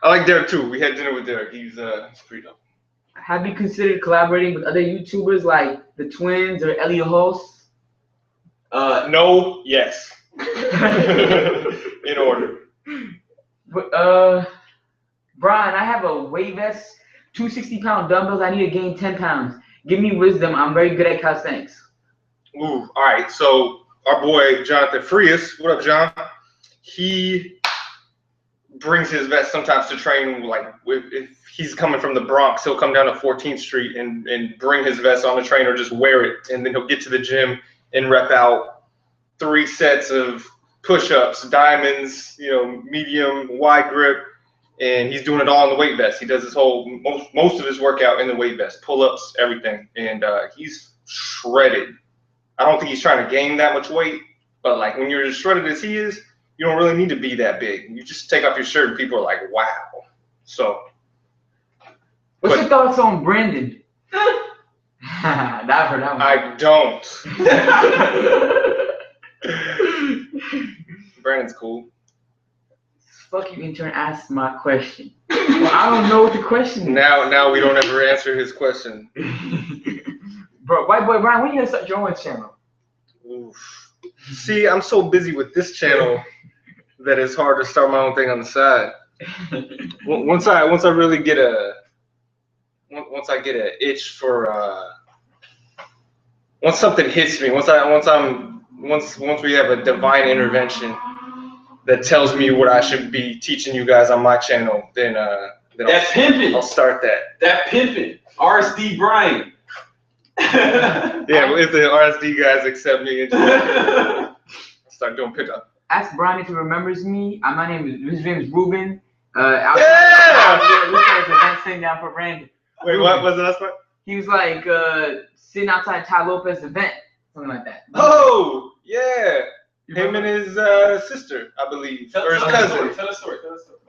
I like Derek too. We had dinner with Derek. He's pretty dope. Have you considered collaborating with other YouTubers like the Twins or Elliot Hulse? No, yes. In order. Brian, I have a weight vest, 260-pound dumbbells. I need to gain 10 pounds. Give me wisdom. I'm very good at calisthenics. Ooh, all right. So our boy Jonathan Frias, what up, John? He brings his vest sometimes to train. Like if he's coming from the Bronx, he'll come down to 14th Street and bring his vest on the train or just wear it, and then he'll get to the gym and rep out 3 sets of push-ups, diamonds, medium, wide grip, and he's doing it all in the weight vest. He does his most of his workout in the weight vest, pull-ups, everything, and he's shredded. I don't think he's trying to gain that much weight, but like when you're as shredded as he is, you don't really need to be that big. You just take off your shirt and people are like, wow. So. What's your thoughts on Brandon? I've heard that one. I don't. Brandon's cool. Fuck you, intern. Ask my question. Well, I don't know what the question is. Now we don't ever answer his question. Bro, White Boy Brian, when are you gonna start your own channel? Oof. See, I'm so busy with this channel that it's hard to start my own thing on the side. Once I really get once I get an itch for once something hits me, once we have a divine intervention that tells me what I should be teaching you guys on my channel, then I'll start that. That pimping. RSD Brian. Yeah, if the RSD guys accept me, and start doing pickup. Ask Brian if he remembers me. His name is Ruben. Sitting down for Brandon. Wait, what was the last part? He was like sitting outside Ty Lopez's event, something like that. Oh, yeah. Him and his sister, I believe, or his cousin. Tell a story.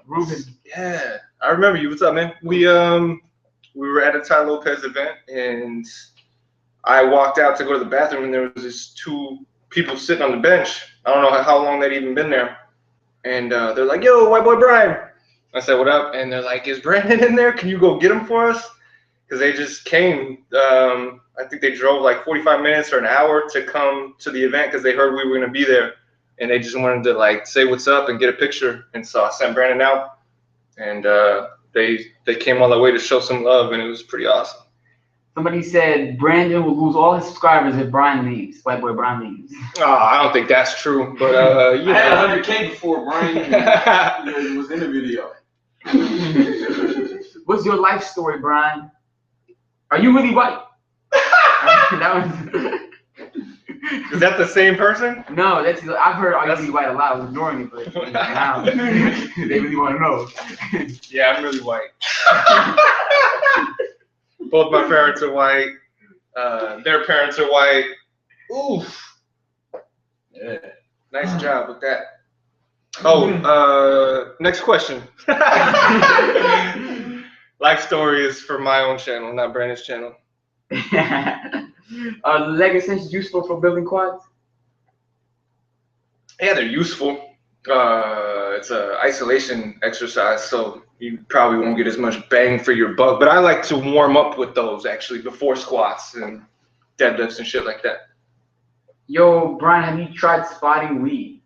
Ruben. Yeah, I remember you. What's up, man? We were at a Ty Lopez event, and I walked out to go to the bathroom, and there was just 2 people sitting on the bench. I don't know how long they'd even been there. And they're like, yo, White Boy Brian. I said, what up? And they're like, is Brandon in there? Can you go get him for us? Because they just came. I think they drove like 45 minutes or an hour to come to the event because they heard we were going to be there. And they just wanted to like say what's up and get a picture. And so I sent Brandon out. And they came all the way to show some love, and it was pretty awesome. Somebody said Brandon will lose all his subscribers if Brian leaves. White Boy Brian leaves. Oh, I don't think that's true, but I had 100K before Brian was in the video. What's your life story, Brian? Are you really white? That was. Is that the same person? No, I've heard "Are you really white" a lot. I was ignoring it, but now they really want to know. Yeah, I'm really white. Both my parents are white. Their parents are white. Oof. Yeah. Nice job with that. Oh, next question. Life story is for my own channel, not Brandon's channel. Are leg extensions useful for building quads? Yeah, they're useful. It's a isolation exercise, so you probably won't get as much bang for your buck. But I like to warm up with those actually before squats and deadlifts and shit like that. Yo, Brian, have you tried spotting weed?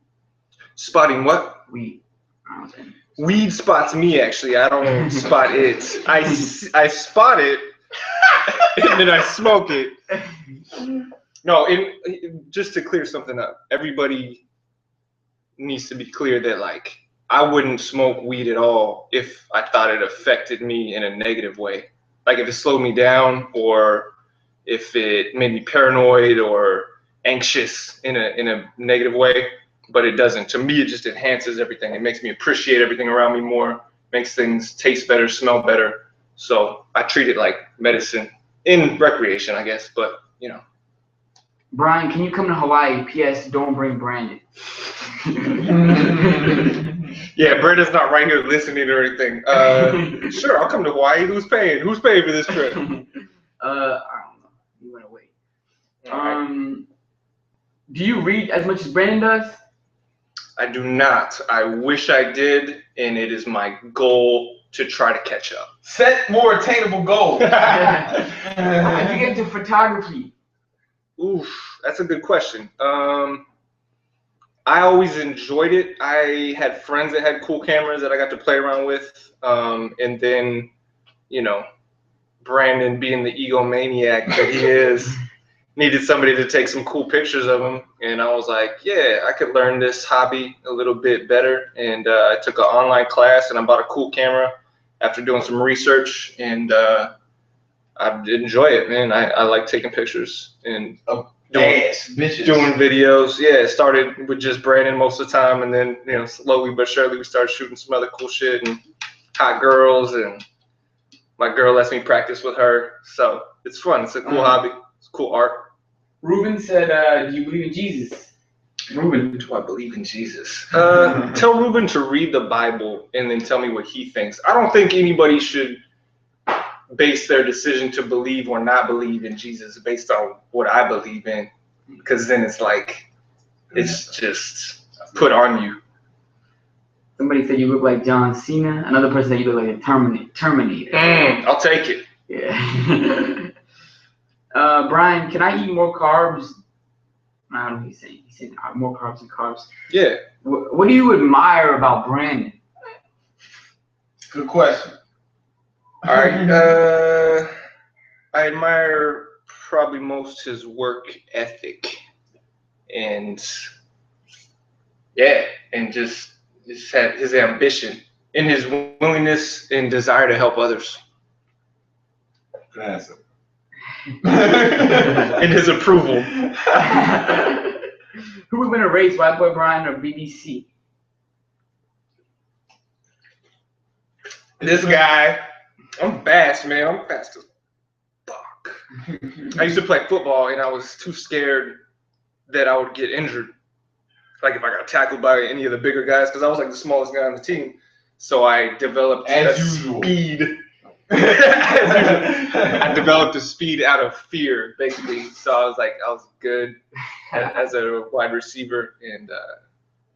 Spotting what? Weed. I don't know. Weed spots me actually. I don't spot it. I spot it and then I smoke it. No, just to clear something up, everybody needs to be clear that like I wouldn't smoke weed at all if I thought it affected me in a negative way. Like if it slowed me down or if it made me paranoid or anxious in a negative way, but it doesn't. To me, it just enhances everything. It makes me appreciate everything around me more, makes things taste better, smell better. So I treat it like medicine in recreation, I guess, but you know. Brian, can you come to Hawaii? P.S. Don't bring Brandon. Yeah, Brandon's not right here listening or anything. Sure, I'll come to Hawaii. Who's paying? Who's paying for this trip? I don't know. You went away. Do you read as much as Brandon does? I do not. I wish I did, and it is my goal to try to catch up. Set more attainable goals. How did you get into photography? Oof, that's a good question. I always enjoyed it. I had friends that had cool cameras that I got to play around with. And then, you know, Brandon being the egomaniac that he is, needed somebody to take some cool pictures of him. And I was like, yeah, I could learn this hobby a little bit better. And I took an online class and I bought a cool camera after doing some research. And I enjoy it, man. I like taking pictures and doing videos. Yeah, it started with just Brandon most of the time, and then you know, slowly but surely we started shooting some other cool shit and hot girls, and my girl lets me practice with her, so it's fun. It's a cool hobby. It's cool art. Ruben said, "Do you believe in Jesus?" Ruben, do I believe in Jesus? Tell Ruben to read the Bible and then tell me what he thinks. I don't think anybody should base their decision to believe or not believe in Jesus based on what I believe in, because then it's like it's just put on you. Somebody said you look like John Cena. Another person said you look like a Terminator. I'll take it. Yeah. Brian, can I eat more carbs? I don't know what he's saying. He said more carbs than carbs. Yeah. What do you admire about Brandon? Good question. All right. I admire probably most his work ethic, and yeah, and just his ambition and his willingness and desire to help others. Good answer. And his approval. Who would win a race, White Boy Brian or BBC? This guy, I'm fast, man. I'm fast as fuck. I used to play football, and I was too scared that I would get injured. Like if I got tackled by any of the bigger guys, because I was like the smallest guy on the team. So I developed speed. I developed a speed out of fear, basically. So I was good as a wide receiver and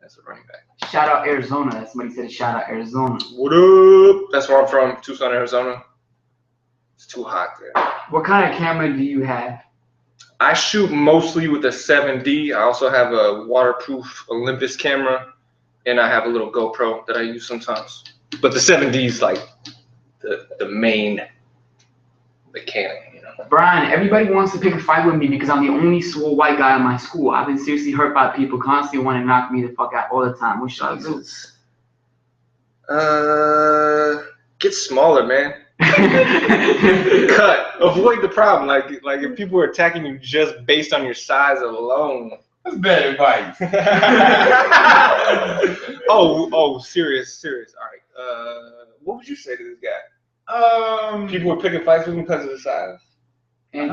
as a running back. Shout out Arizona. That's somebody said shout out Arizona. What up? That's where I'm from, Tucson, Arizona. It's too hot there. What kind of camera do you have? I shoot mostly with a 7D. I also have a waterproof Olympus camera, and I have a little GoPro that I use sometimes. But the 7D is like the main Canon, you know. Brian, everybody wants to pick a fight with me because I'm the only swole white guy in my school. I've been seriously hurt by people constantly wanting to knock me the fuck out all the time. What should I do? Get smaller, man. Cut. Avoid the problem. Like if people are attacking you just based on your size alone. That's bad advice. oh, serious. All right. What would you say to this guy? People were picking fights with him because of his size. And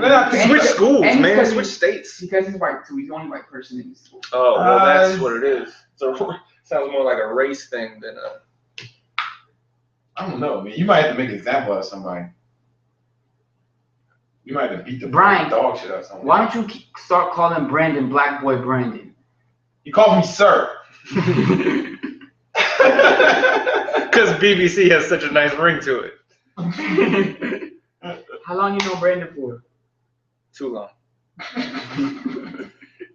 Switch schools, and man. because Switch states. Because he's white too. He's the only white person in the school. Oh, well, that's what it is. So sounds more like a race thing than a. I don't know, man. You might have to make an example of somebody. You might have to beat the Brian, dog shit out of someone. Why don't you start calling Brandon Black Boy Brandon? He calls me sir. Because BBC has such a nice ring to it. How long you know Brandon for? Too long.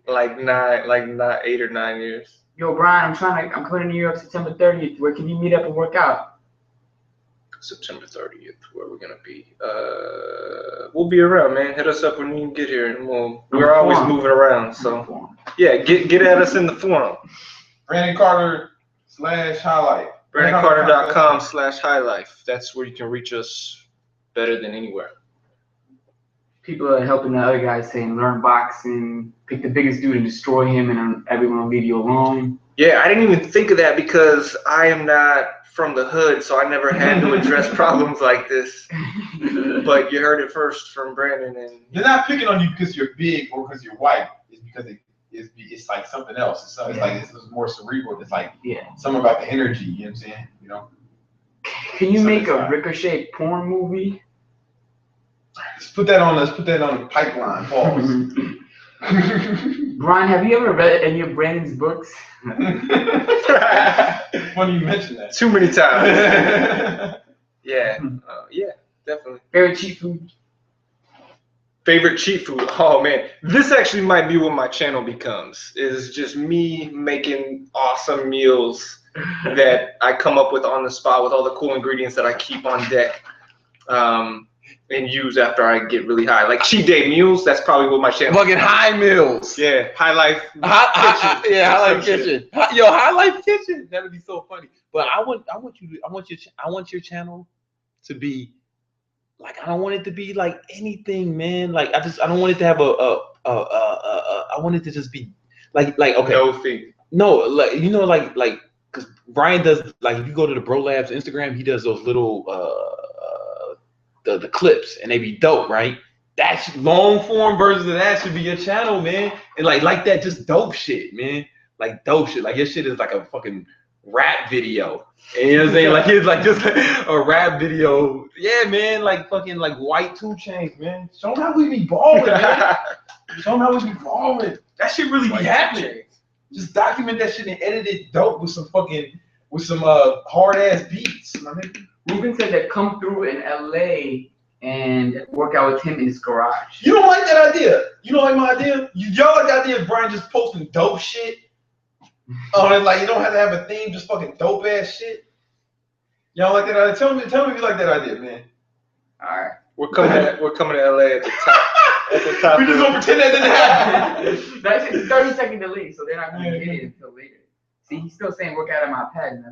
like 8 or 9 years. Yo, Brian, I'm coming to New York September 30th. Where can you meet up and work out? September 30th, where we're gonna be. We'll be around, man. Hit us up when you get here, and we're always moving around. So yeah, get at us in the forum. Brandon Carter /highlight. BrandonCarter.com/highlife. That's where you can reach us better than anywhere. People are helping the other guys saying learn boxing, pick the biggest dude and destroy him, and everyone will leave you alone. Yeah, I didn't even think of that because I am not from the hood, so I never had to address problems like this. But you heard it first from Brandon, and they're not picking on you because you're big or because you're white. It's because it's like something else. It's like it's more cerebral. It's like something about the energy. You know what I'm saying? You know. Can you make a Ricochet porn movie? Let's put that on the pipeline. Pause. Brian, have you ever read any of Brandon's books? Funny you mention that. Too many times. Yeah, definitely. Favorite cheat food? Favorite cheat food? Oh man, this actually might be what my channel becomes. Is just me making awesome meals that I come up with on the spot with all the cool ingredients that I keep on deck. And use after I get really high. Like cheat day meals, that's probably what my channel. Fucking high meals. Yeah, High Life. High Life Kitchen. Yo, High Life Kitchen. That'd be so funny. But I want your channel to be like, I don't want it to be like anything, man. Like I don't want it to have I want it to just be like okay. No thing. No, like like because Brian does, like, if you go to the Bro Labs Instagram, he does those little the clips, and they be dope, right? That's long form versions of that should be your channel, man. And like that, just dope shit, man. Like dope shit. Like your shit is like a fucking rap video. And you know what I'm saying? Like it's like just a rap video. Yeah, man. Like fucking like white 2 Chainz, man. Show them how we be balling, man. Show them how we be balling. That shit really be happening. Just document that shit and edit it dope with some hard ass beats, my nigga. Ruben said that come through in LA and work out with him in his garage. You don't like that idea? You don't like my idea? Y'all like the idea of Brian just posting dope shit? And like you don't have to have a theme, just fucking dope ass shit? Y'all like that idea? Tell me if you like that idea, man. Alright. We're coming to LA at the top. At the top. We just gonna pretend that didn't happen. That's just a 30-second delay, so they're not gonna get it until later. See, he's still saying work out at my pad in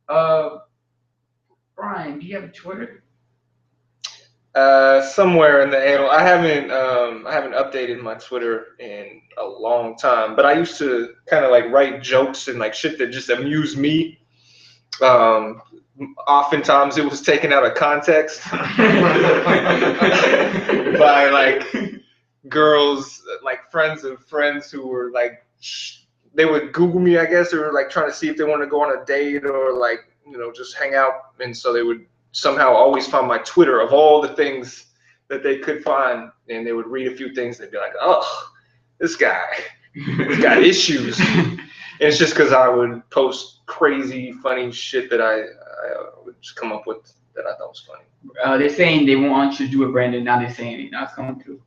LA. Brian, do you have a Twitter? Somewhere in the handle. I haven't updated my Twitter in a long time, but I used to kind of like write jokes and like shit that just amused me. Oftentimes it was taken out of context by like girls, like friends of friends who were like, they would Google me, I guess, or like trying to see if they want to go on a date or like, you know, just hang out. And so they would somehow always find my Twitter of all the things that they could find. And they would read a few things. They'd be like, oh, this guy, he's got issues. And it's just because I would post crazy, funny shit that I would just come up with that I thought was funny. They're saying they want you to do it, Brandon. Now they're saying it. Now it's coming through.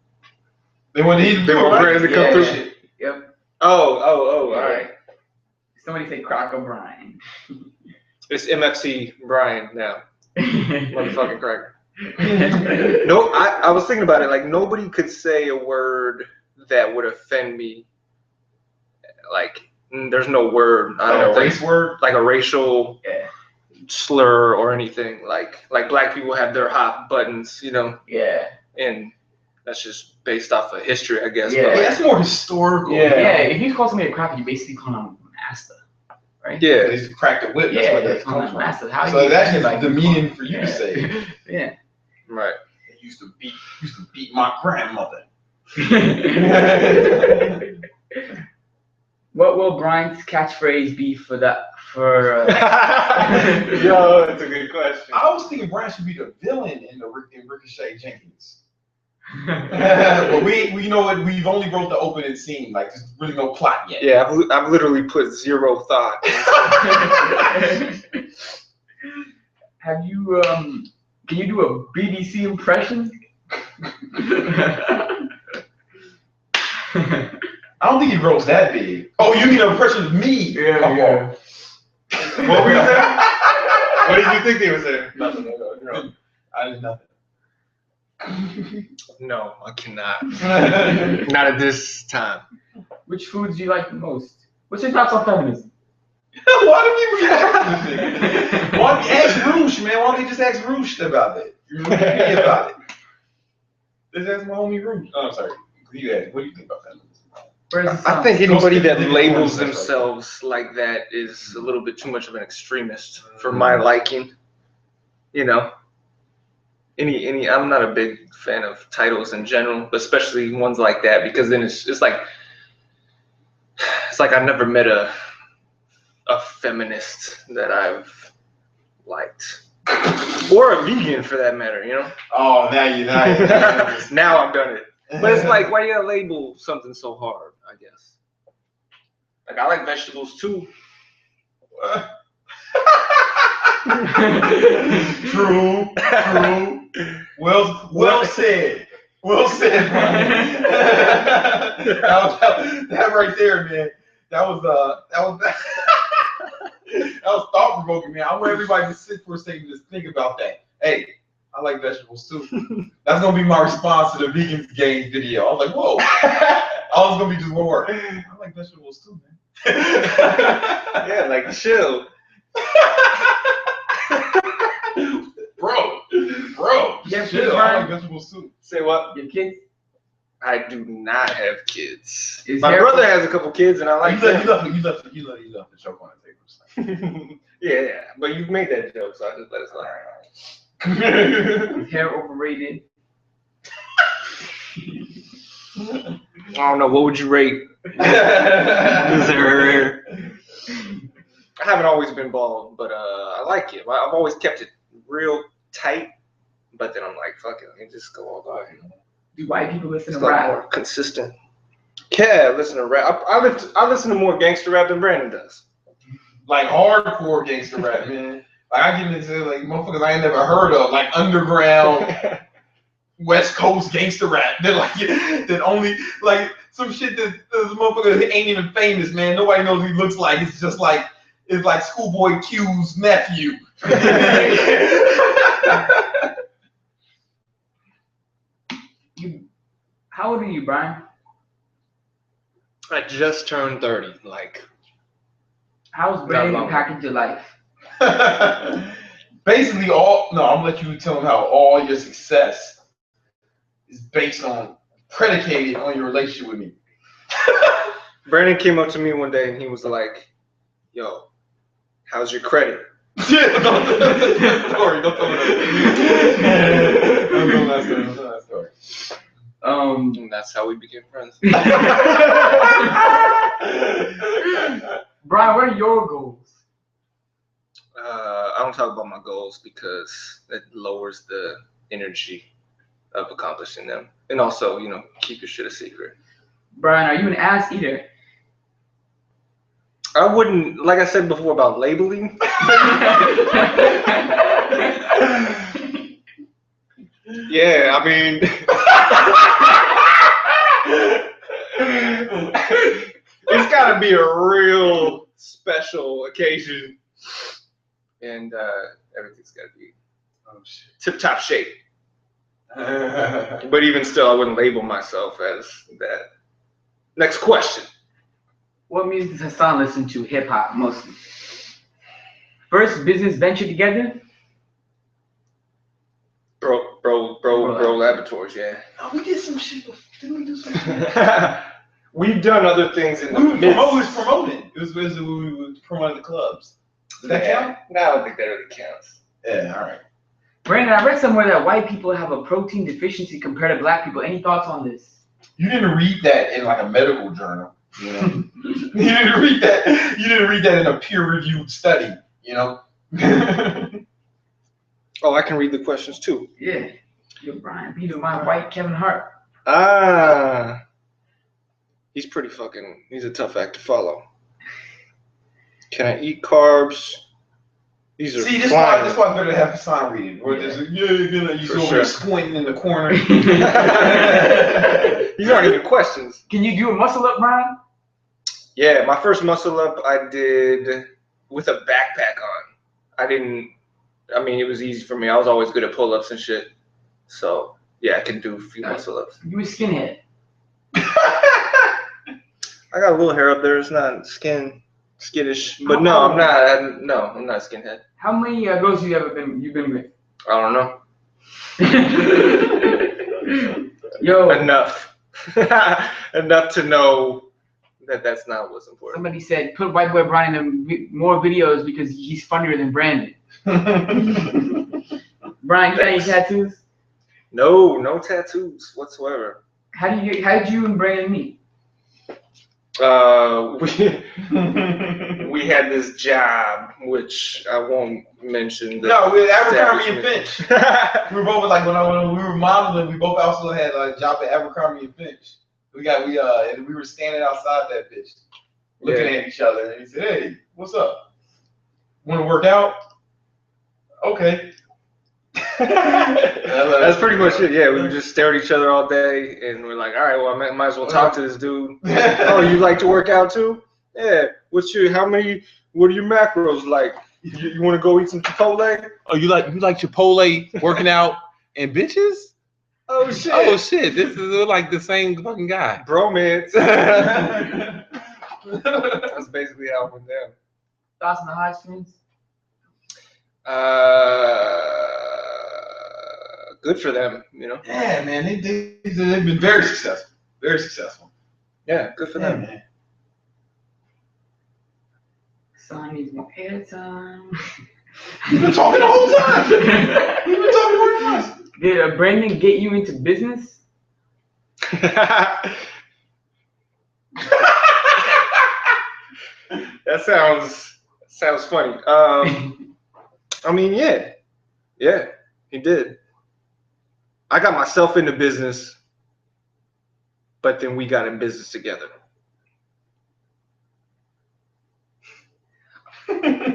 They want Brandon to come through. Shit. Yep. Oh, all right. Somebody say Croc O'Brien. It's MFC Brian now. Motherfucking cracker. No, I was thinking about it. Like, nobody could say a word that would offend me. Like, there's no word. I don't think. Race word? Like a racial. Yeah. slur or anything. Like black people have their hot buttons, you know, Yeah. and that's just based off of history, I guess. Yeah. But Yeah, like, that's more historical. Yeah. If you call somebody a cracker, you basically call them master, right? They yeah. used to crack the whip. That's Yeah. where They that call comes them from. master. How So you that's just like demeaning for you to say. Yeah. Right. They used to beat my grandmother. What will Brian's catchphrase be for that? For Yo, that's a good question. I was thinking Brian should be the villain in Ricochet Jenkins. But we you know what? We've only wrote the opening scene. Like, there's really no plot yet. Yeah, I've literally put zero thought. Have you can you do a BBC impression? I don't think he grows that big. Oh, you mean an impression of me? Yeah, Oh, yeah. What were you saying? What did you think they were saying? Nothing. No. I did nothing. No, I cannot. Not at this time. Which foods do you like the most? What's your thoughts on feminism? Why do people ask this nigga? Why don't you ask Roosh, man? Why don't they just ask Roosh about it? You know, me about it. Just ask my homie Roosh. Oh, I'm sorry. You ask, what do you think about feminism? I think anybody that Those labels people- themselves like that is a little bit too much of an extremist for my liking. You know, I'm not a big fan of titles in general, but especially ones like that, because then it's like I've never met a feminist that I've liked, or a vegan for that matter. You know. Oh, now you Now I've done it. But it's like, why you gotta label something so hard, I guess. Like, I like vegetables too. True. Well said. Well said, Brian. that right there, man. That was thought provoking, man. I want everybody to sit for a second and just think about that. Hey, I like vegetables too. That's gonna be my response to the Vegans Games video. I was like, whoa. All it's gonna be just one word. I like vegetables too, man. Yeah, like, chill. Bro, Yeah, chill. I like vegetables too. Say what? Your kids? I do not have kids. Is My hair- brother has a couple kids, and I like You them. left the joke on the table. Yeah, but you've made that joke, so I just let it slide. Is hair overrated? I don't know. What would you rate? I haven't always been bald, but I like it. I've always kept it real tight, but then I'm like, fuck it, let me just go all the way. Do white people listen It's to a lot rap? more consistent. Yeah, listen to rap. I listen to more gangster rap than Brandon does. Like hardcore gangster rap, man. Like I get into like motherfuckers I ain't never heard of, like underground West Coast gangster rap. That only like some shit that this motherfucker ain't even famous, man. Nobody knows what he looks like. It's just like Schoolboy Q's nephew. How old are you, Brian? I just turned 30. Like, How's branding long. impacted your life? Basically, I'm gonna let you tell them how all your success is predicated on your relationship with me. Brandon came up to me one day and he was like, "Yo, how's your credit?" Don't tell that story. Don't tell that story. And that's how we became friends. Brian, what are your goals? I don't talk about my goals because it lowers the energy of accomplishing them. And also, you know, keep your shit a secret. Brian, are you an ass eater? I wouldn't, like I said before about labeling. Yeah, I mean, it's got to be a real special occasion, and everything's got to be tip-top shape. But even still, I wouldn't label myself as that. Next question. What music does Hassan listen to? Hip hop mostly. First business venture together? Bro Laboratories, yeah. Oh, we did some shit. Didn't we do some shit? We've done other things in the We was midst. promoting. We was promoting the clubs. Does that count? No, I don't think that really counts. Yeah, all right. Brandon, I read somewhere that white people have a protein deficiency compared to black people. Any thoughts on this? You didn't read that in like a medical journal, you know. You didn't read that. You didn't read that in a peer-reviewed study, you know. Oh, I can read the questions too. Yeah. Yo, Brian Peter, my white Kevin Hart. Ah. He's a tough act to follow. Can I eat carbs? These are See, this flying. why it's better to have Hassan reading. Or just you For over sure. there squinting in the corner. These aren't even questions. Can you do a muscle up, Brian? Yeah, my first muscle up I did with a backpack on. It was easy for me. I was always good at pull-ups and shit. So, yeah, I can do a few muscle ups. You a skinhead. I got a little hair up there. It's not skittish. But no, I'm not. I'm not a skinhead. How many girls have you been with? I don't know. Yo, Enough. Enough to know that that's not what's important. somebody said put white boy Brian in more videos because he's funnier than Brandon. Brian, you got any tattoos? No tattoos whatsoever. How did you and Brandon meet? We had this job, which I won't mention. No, we had Abercrombie and establishment. Finch. We were both like when we were modeling, we both also had a job at Abercrombie and Finch. And we were standing outside that bitch, looking at each other, and he said, "Hey, what's up? Want to work out? Okay." That's pretty much it. Yeah, we would just stare at each other all day, and we're like, all right, well, I might as well talk to this dude. Oh, you like to work out too? Yeah. What are your macros like? You want to go eat some Chipotle? Oh, you like Chipotle, working out, and bitches? Oh shit. Oh shit! This is like the same fucking guy. Bromance. That's basically how it went down. Thoughts on the Hodgkins? Good for them, you know. Yeah, man, they've been very successful. Very successful. Yeah, good for them. Man. Son needs more airtime. You've been talking the whole time. You've been talking the whole time. Did Brandon get you into business? That sounds funny. Yeah, he did. I got myself into business, but then we got in business together.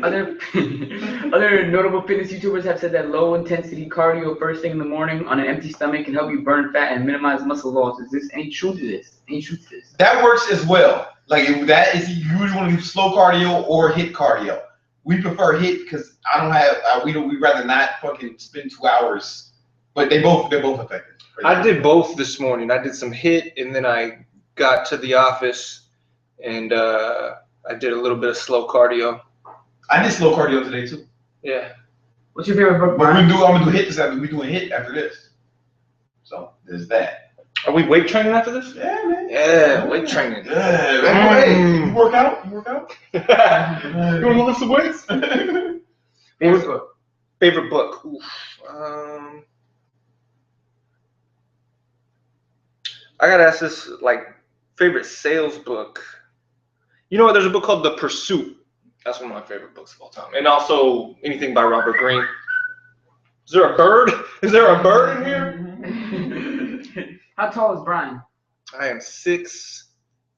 Other notable fitness YouTubers have said that low intensity cardio first thing in the morning on an empty stomach can help you burn fat and minimize muscle loss. Is this any truth to this? That works as well. Like that is you usually want to do slow cardio or hit cardio. We prefer hit because we'd rather not fucking spend 2 hours. But they're both effective. I did both this morning. I did some hit, and then I got to the office, and I did a little bit of slow cardio. I did slow cardio today too. Yeah. What's your favorite book, But Brian? I'm gonna do hit this after. We're doing hit after this. So there's that. Are we weight training after this? Yeah, man. Yeah, weight training. Yeah, man. Hey, you work out? You want to lift some weights? Favorite book? Favorite book? Oof. I gotta ask this, favorite sales book. You know what? There's a book called The Pursuit. That's one of my favorite books of all time. And also anything by Robert Greene. Is there a bird? Is there a bird in here? How tall is Brian? I am 6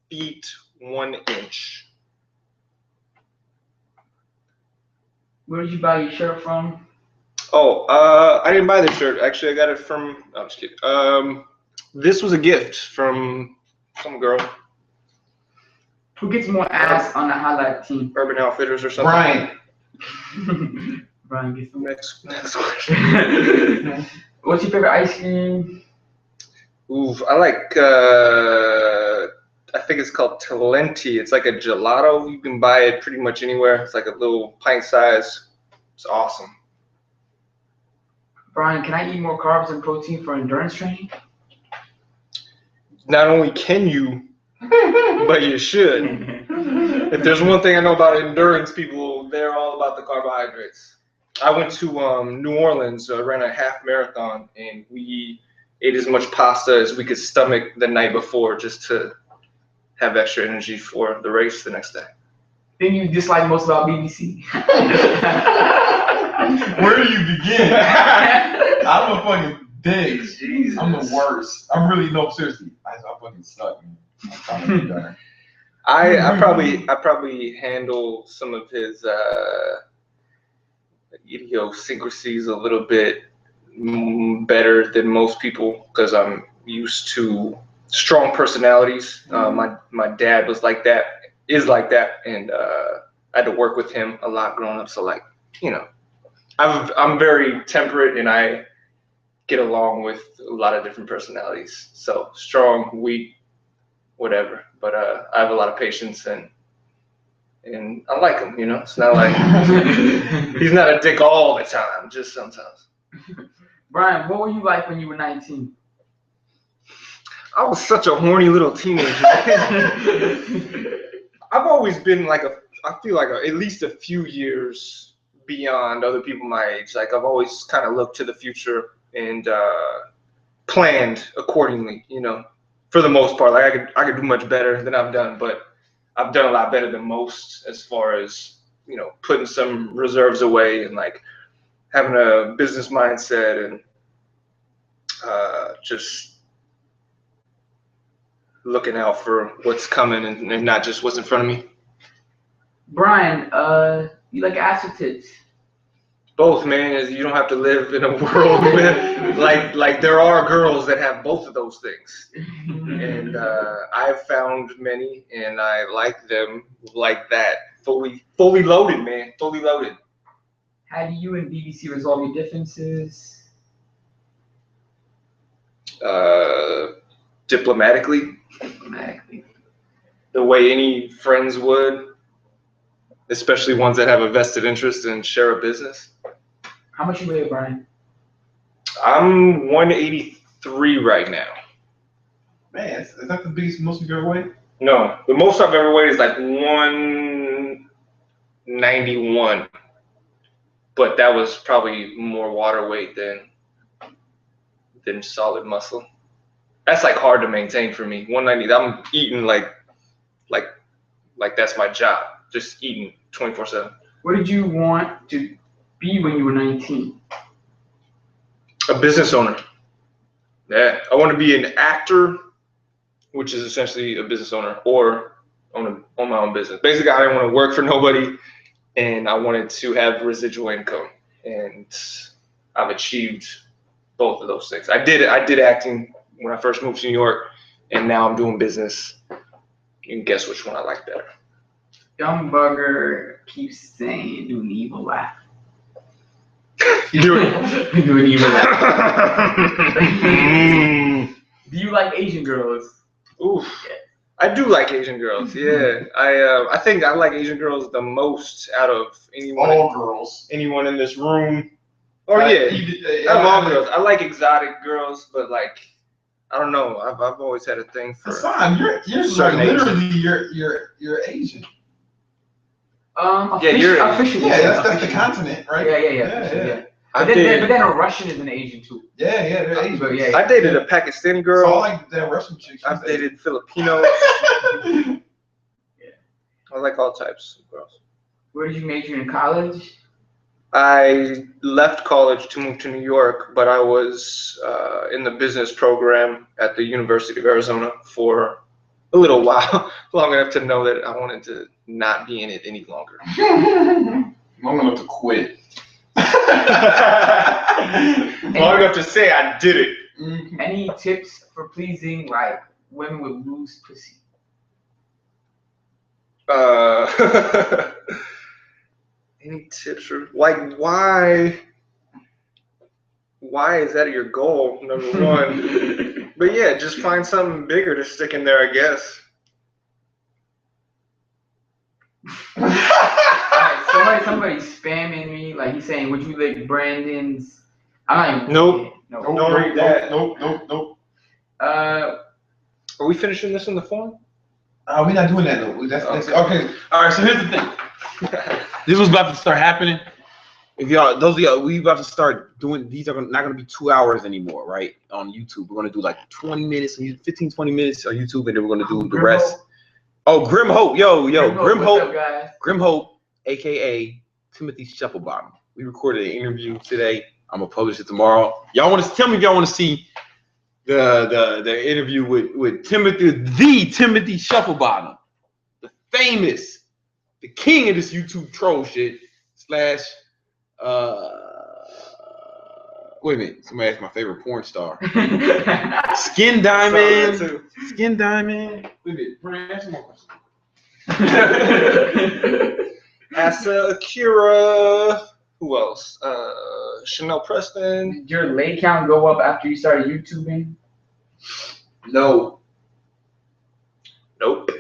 feet 1 inch. Where did you buy your shirt from? Oh, I didn't buy this shirt. Actually, I got it from. No, I'm just kidding. This was a gift from some girl. Who gets more ass on the highlight team? Urban Outfitters or something. Brian gets more. Next question. What's your favorite ice cream? Ooh, I like. I think it's called Talenti. It's like a gelato. You can buy it pretty much anywhere. It's like a little pint size It's awesome. Brian, can I eat more carbs and protein for endurance training? Not only can you, but you should. If there's one thing I know about endurance people, they're all about the carbohydrates. I went to New Orleans, ran a half marathon, and we ate as much pasta as we could stomach the night before just to have extra energy for the race the next day. Then you dislike most about BBC. Where do you begin? I'm a fucking dick. Jesus. I'm the worst. I'm really no seriously. I fucking suck, man. I'm trying to be better. I probably handle some of his idiosyncrasies a little bit better than most people because I'm used to strong personalities. My dad was like that, is like that, and I had to work with him a lot growing up. So like, you know, I'm very temperate and I get along with a lot of different personalities. So strong, weak, whatever. But I have a lot of patience and I like him, you know. It's not like he's not a dick all the time, just sometimes. Brian, what were you like when you were 19? I was such a horny little teenager. I've always been like I feel like at least a few years beyond other people my age. Like I've always kind of looked to the future and planned accordingly, you know. For the most part, like I could do much better than I've done, but I've done a lot better than most as far as, you know, putting some reserves away and like having a business mindset and just looking out for what's coming and not just what's in front of me. Brian, you like ass or tits? Both, man. Is you don't have to live in a world with like there are girls that have both of those things, and I've found many, and I like them like that, fully loaded, man, fully loaded. How do you and BBC resolve your differences? Diplomatically, Diplomatically. the way any friends would, especially ones that have a vested interest and share a business. How much you weigh, Brian? I'm 183 right now. Man, is that the biggest most you've ever weighed? No, the most I've ever weighed is like 191, but that was probably more water weight than solid muscle. That's like hard to maintain for me. 190. I'm eating like that's my job. Just eating 24/7. What did you want to be when you were 19? A business owner. Yeah, I want to be an actor, which is essentially a business owner, or own my own business. Basically, I didn't want to work for nobody, and I wanted to have residual income, and I've achieved both of those things. I did acting when I first moved to New York, and now I'm doing business. You can guess which one I like better. Young Bugger keeps saying, do an evil laugh. Do it. Do an evil laugh. Do you like Asian girls? Oof. I do like Asian girls. Yeah, I think I like Asian girls the most out of All girls. anyone in this room. Or out of all girls, I like exotic girls, but like I don't know. I've always had a thing for. That's fine. You're certain like literally you're Asian. Officially. Yeah, that's the continent, right? Yeah. But then a Russian is an Asian too. Yeah, they're Asian. But yeah. I dated a Pakistani girl. So I like that Russian chicks. I've dated Filipinos. I like all types of girls. Where did you major in college? I left college to move to New York, but I was in the business program at the University of Arizona for a little while, long enough to know that I wanted to not be in it any longer. Long enough to quit. Long enough to say I did it. Any tips for pleasing like women with loose pussy? Any tips for like why is that your goal, number one? But yeah, just find something bigger to stick in there, I guess. Alright, so somebody spamming me, like he's saying, "Would you lick Brandon's?" I'm not even. Nope. No. Don't read that. Nope. Are we finishing this in the form? We're not doing that though. That's okay. All right. So here's the thing. This was about to start happening. If y'all, those of y'all, we about to start doing. These are not going to be 2 hours anymore, right? On YouTube, we're going to do like 20 minutes, 15, 20 minutes on YouTube, and then we're going to do the rest. Oh, Grim Hope, yo, Grim Hope, up, guys? Grim Hope, aka Timothy Shufflebottom. We recorded an interview today. I'm gonna publish it tomorrow. Y'all want to tell me if y'all want to see the interview with Timothy Shufflebottom, the famous, the king of this YouTube troll shit slash. Wait a minute. Somebody asked my favorite porn star. Skin Diamond. Skin Diamond. Wait a minute. Brian, ask more questions. Asa Akira. Who else? Chanel Preston. Did your leg count go up after you started YouTubing? No. Nope.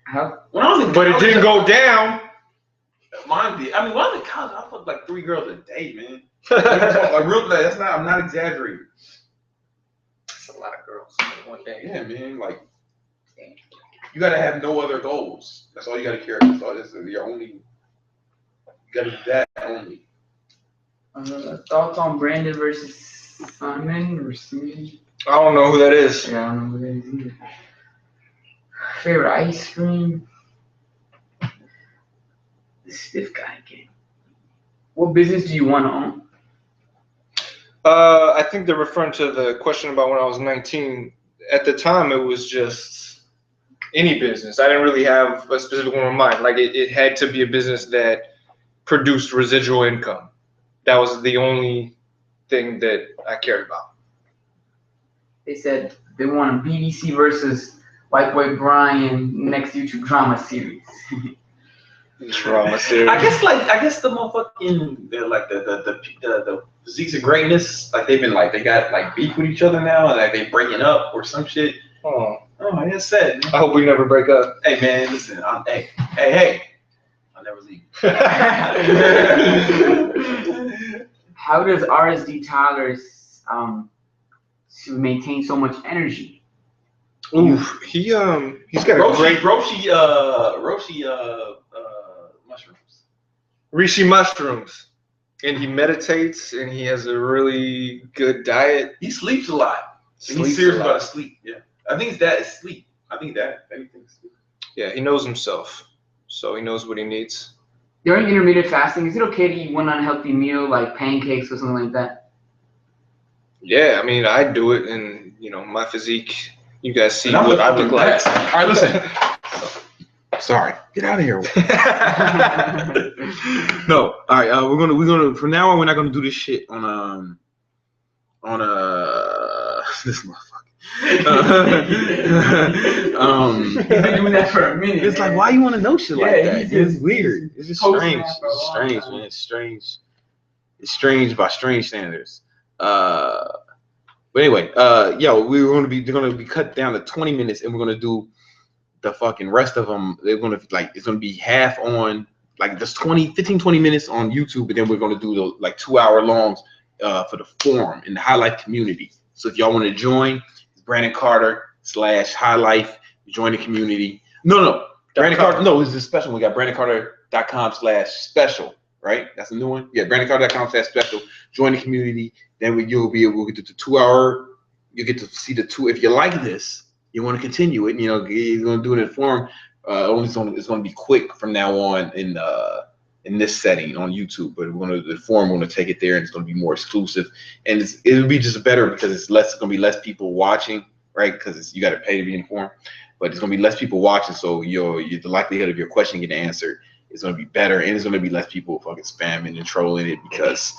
How? When I was in But it college, didn't go down. Mine did. I mean, when I was in college, I fucked like 3 girls a day, man. Like real, that's not. I'm not exaggerating. That's a lot of girls in one day. Yeah, man. Like, you gotta have no other goals. That's all you gotta care about. That's your only. You gotta do that only. Thoughts on Brandon versus Simon or Smith? I don't know who that is. Yeah, I don't know who that is either. Favorite ice cream? The stiff guy again. What business do you want to own? I think they're referring to the question about when I was 19. At the time, it was just any business. I didn't really have a specific one in mind. Like it had to be a business that produced residual income. That was the only thing that I cared about. They said they want a BBC versus White Boy Brian next YouTube drama series. Drama series. I guess the motherfucking the physiques of greatness, like they got like beef with each other now, and like they breaking up or some shit. Oh, It's sad. I hope we never break up. Hey man, listen, I'll never leave. How does RSD Tyler to maintain so much energy? Oof, he's got a great Roshi mushrooms. Rishi mushrooms, and he meditates, and he has a really good diet. He sleeps a lot. Sleeps He's serious a lot. about his sleep. Yeah, I think it's sleep. I think that anything sleep. Yeah, he knows himself, so he knows what he needs. During intermittent fasting, is it okay to eat one unhealthy meal like pancakes or something like that? Yeah, I mean, I do it, and my physique. You guys see And I'm what I looking look like. All right, listen. Sorry, get out of here. No, all right. We're gonna from now on we're not gonna do this shit on this motherfucker. He's been doing that for a minute. It's like, man. why you want to know shit like Yeah, that? he's It's just- weird. It's just posting strange. that for a It's long strange, time. man. It's strange. It's strange by strange standards. But anyway, they're gonna be cut down to 20 minutes, and we're gonna do the fucking rest of them. They're gonna it's gonna be half on like just 15, 20 minutes on YouTube, and then we're gonna do the like 2 hour longs for the forum in the High Life community. So if y'all want to join, it's Brandon Carter / High Life. Join the community. No, Brandon Carter. No, it's a special. We got BrandonCarter.com/special. Right? That's a new one. Yeah, BrandonCarter.com/special. Join the community. Then you'll be able to get to the 2 hour. You get to see the two. If you like this, you want to continue it. You're going to do it in forum. It's going to be quick from now on in this setting on YouTube. But the forum. We're going to take it there, and it's going to be more exclusive. And it'll be just better because it's going to be less people watching, right? Because you got to pay to be in forum. But it's going to be less people watching, so the likelihood of your question getting answered is going to be better, and it's going to be less people fucking spamming and trolling it because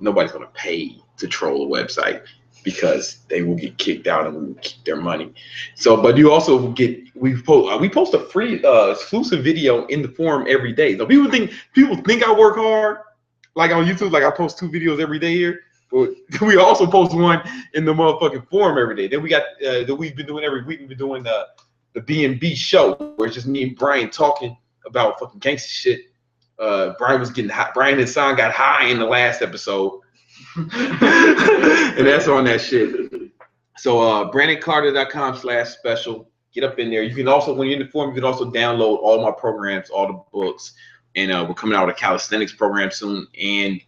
nobody's going to pay to troll a website because they will get kicked out and will keep their money. So, but you also we post a free exclusive video in the forum every day. So people think I work hard, like on YouTube, like I post 2 videos every day here. But we also post one in the motherfucking forum every day. Then we got that we've been doing every week. We've been doing the B&B show where it's just me and Brian talking about fucking gangster shit Brian was getting high. Brian and his son got high in the last episode. And that's on that shit. So BrandonCarter.com/special. Get up in there. You can also, when you're in the forum, you can also download all my programs, all the books. And we're coming out with a calisthenics program soon. And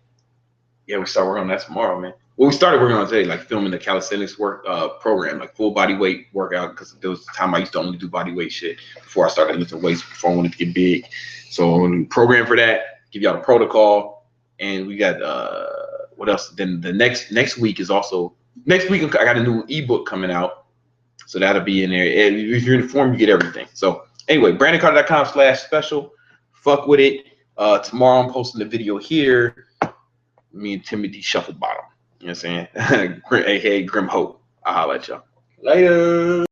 yeah, we start working on that tomorrow, man. Well, we started working on today, like filming the calisthenics work program, like full body weight workout, because there was a time I used to only do body weight shit before I started lifting weights before I wanted to get big. So I'm gonna program for that, give y'all the protocol, and we got what else? Then the next week is also next week. I got a new ebook coming out, so that'll be in there. And if you're in the forum, you get everything. So anyway, BrandonCarter.com/special. Fuck with it. Tomorrow I'm posting the video here. Me and Timothy Shufflebottom. You know what I'm saying? aka Grim Hope. I'll holler at y'all. Later.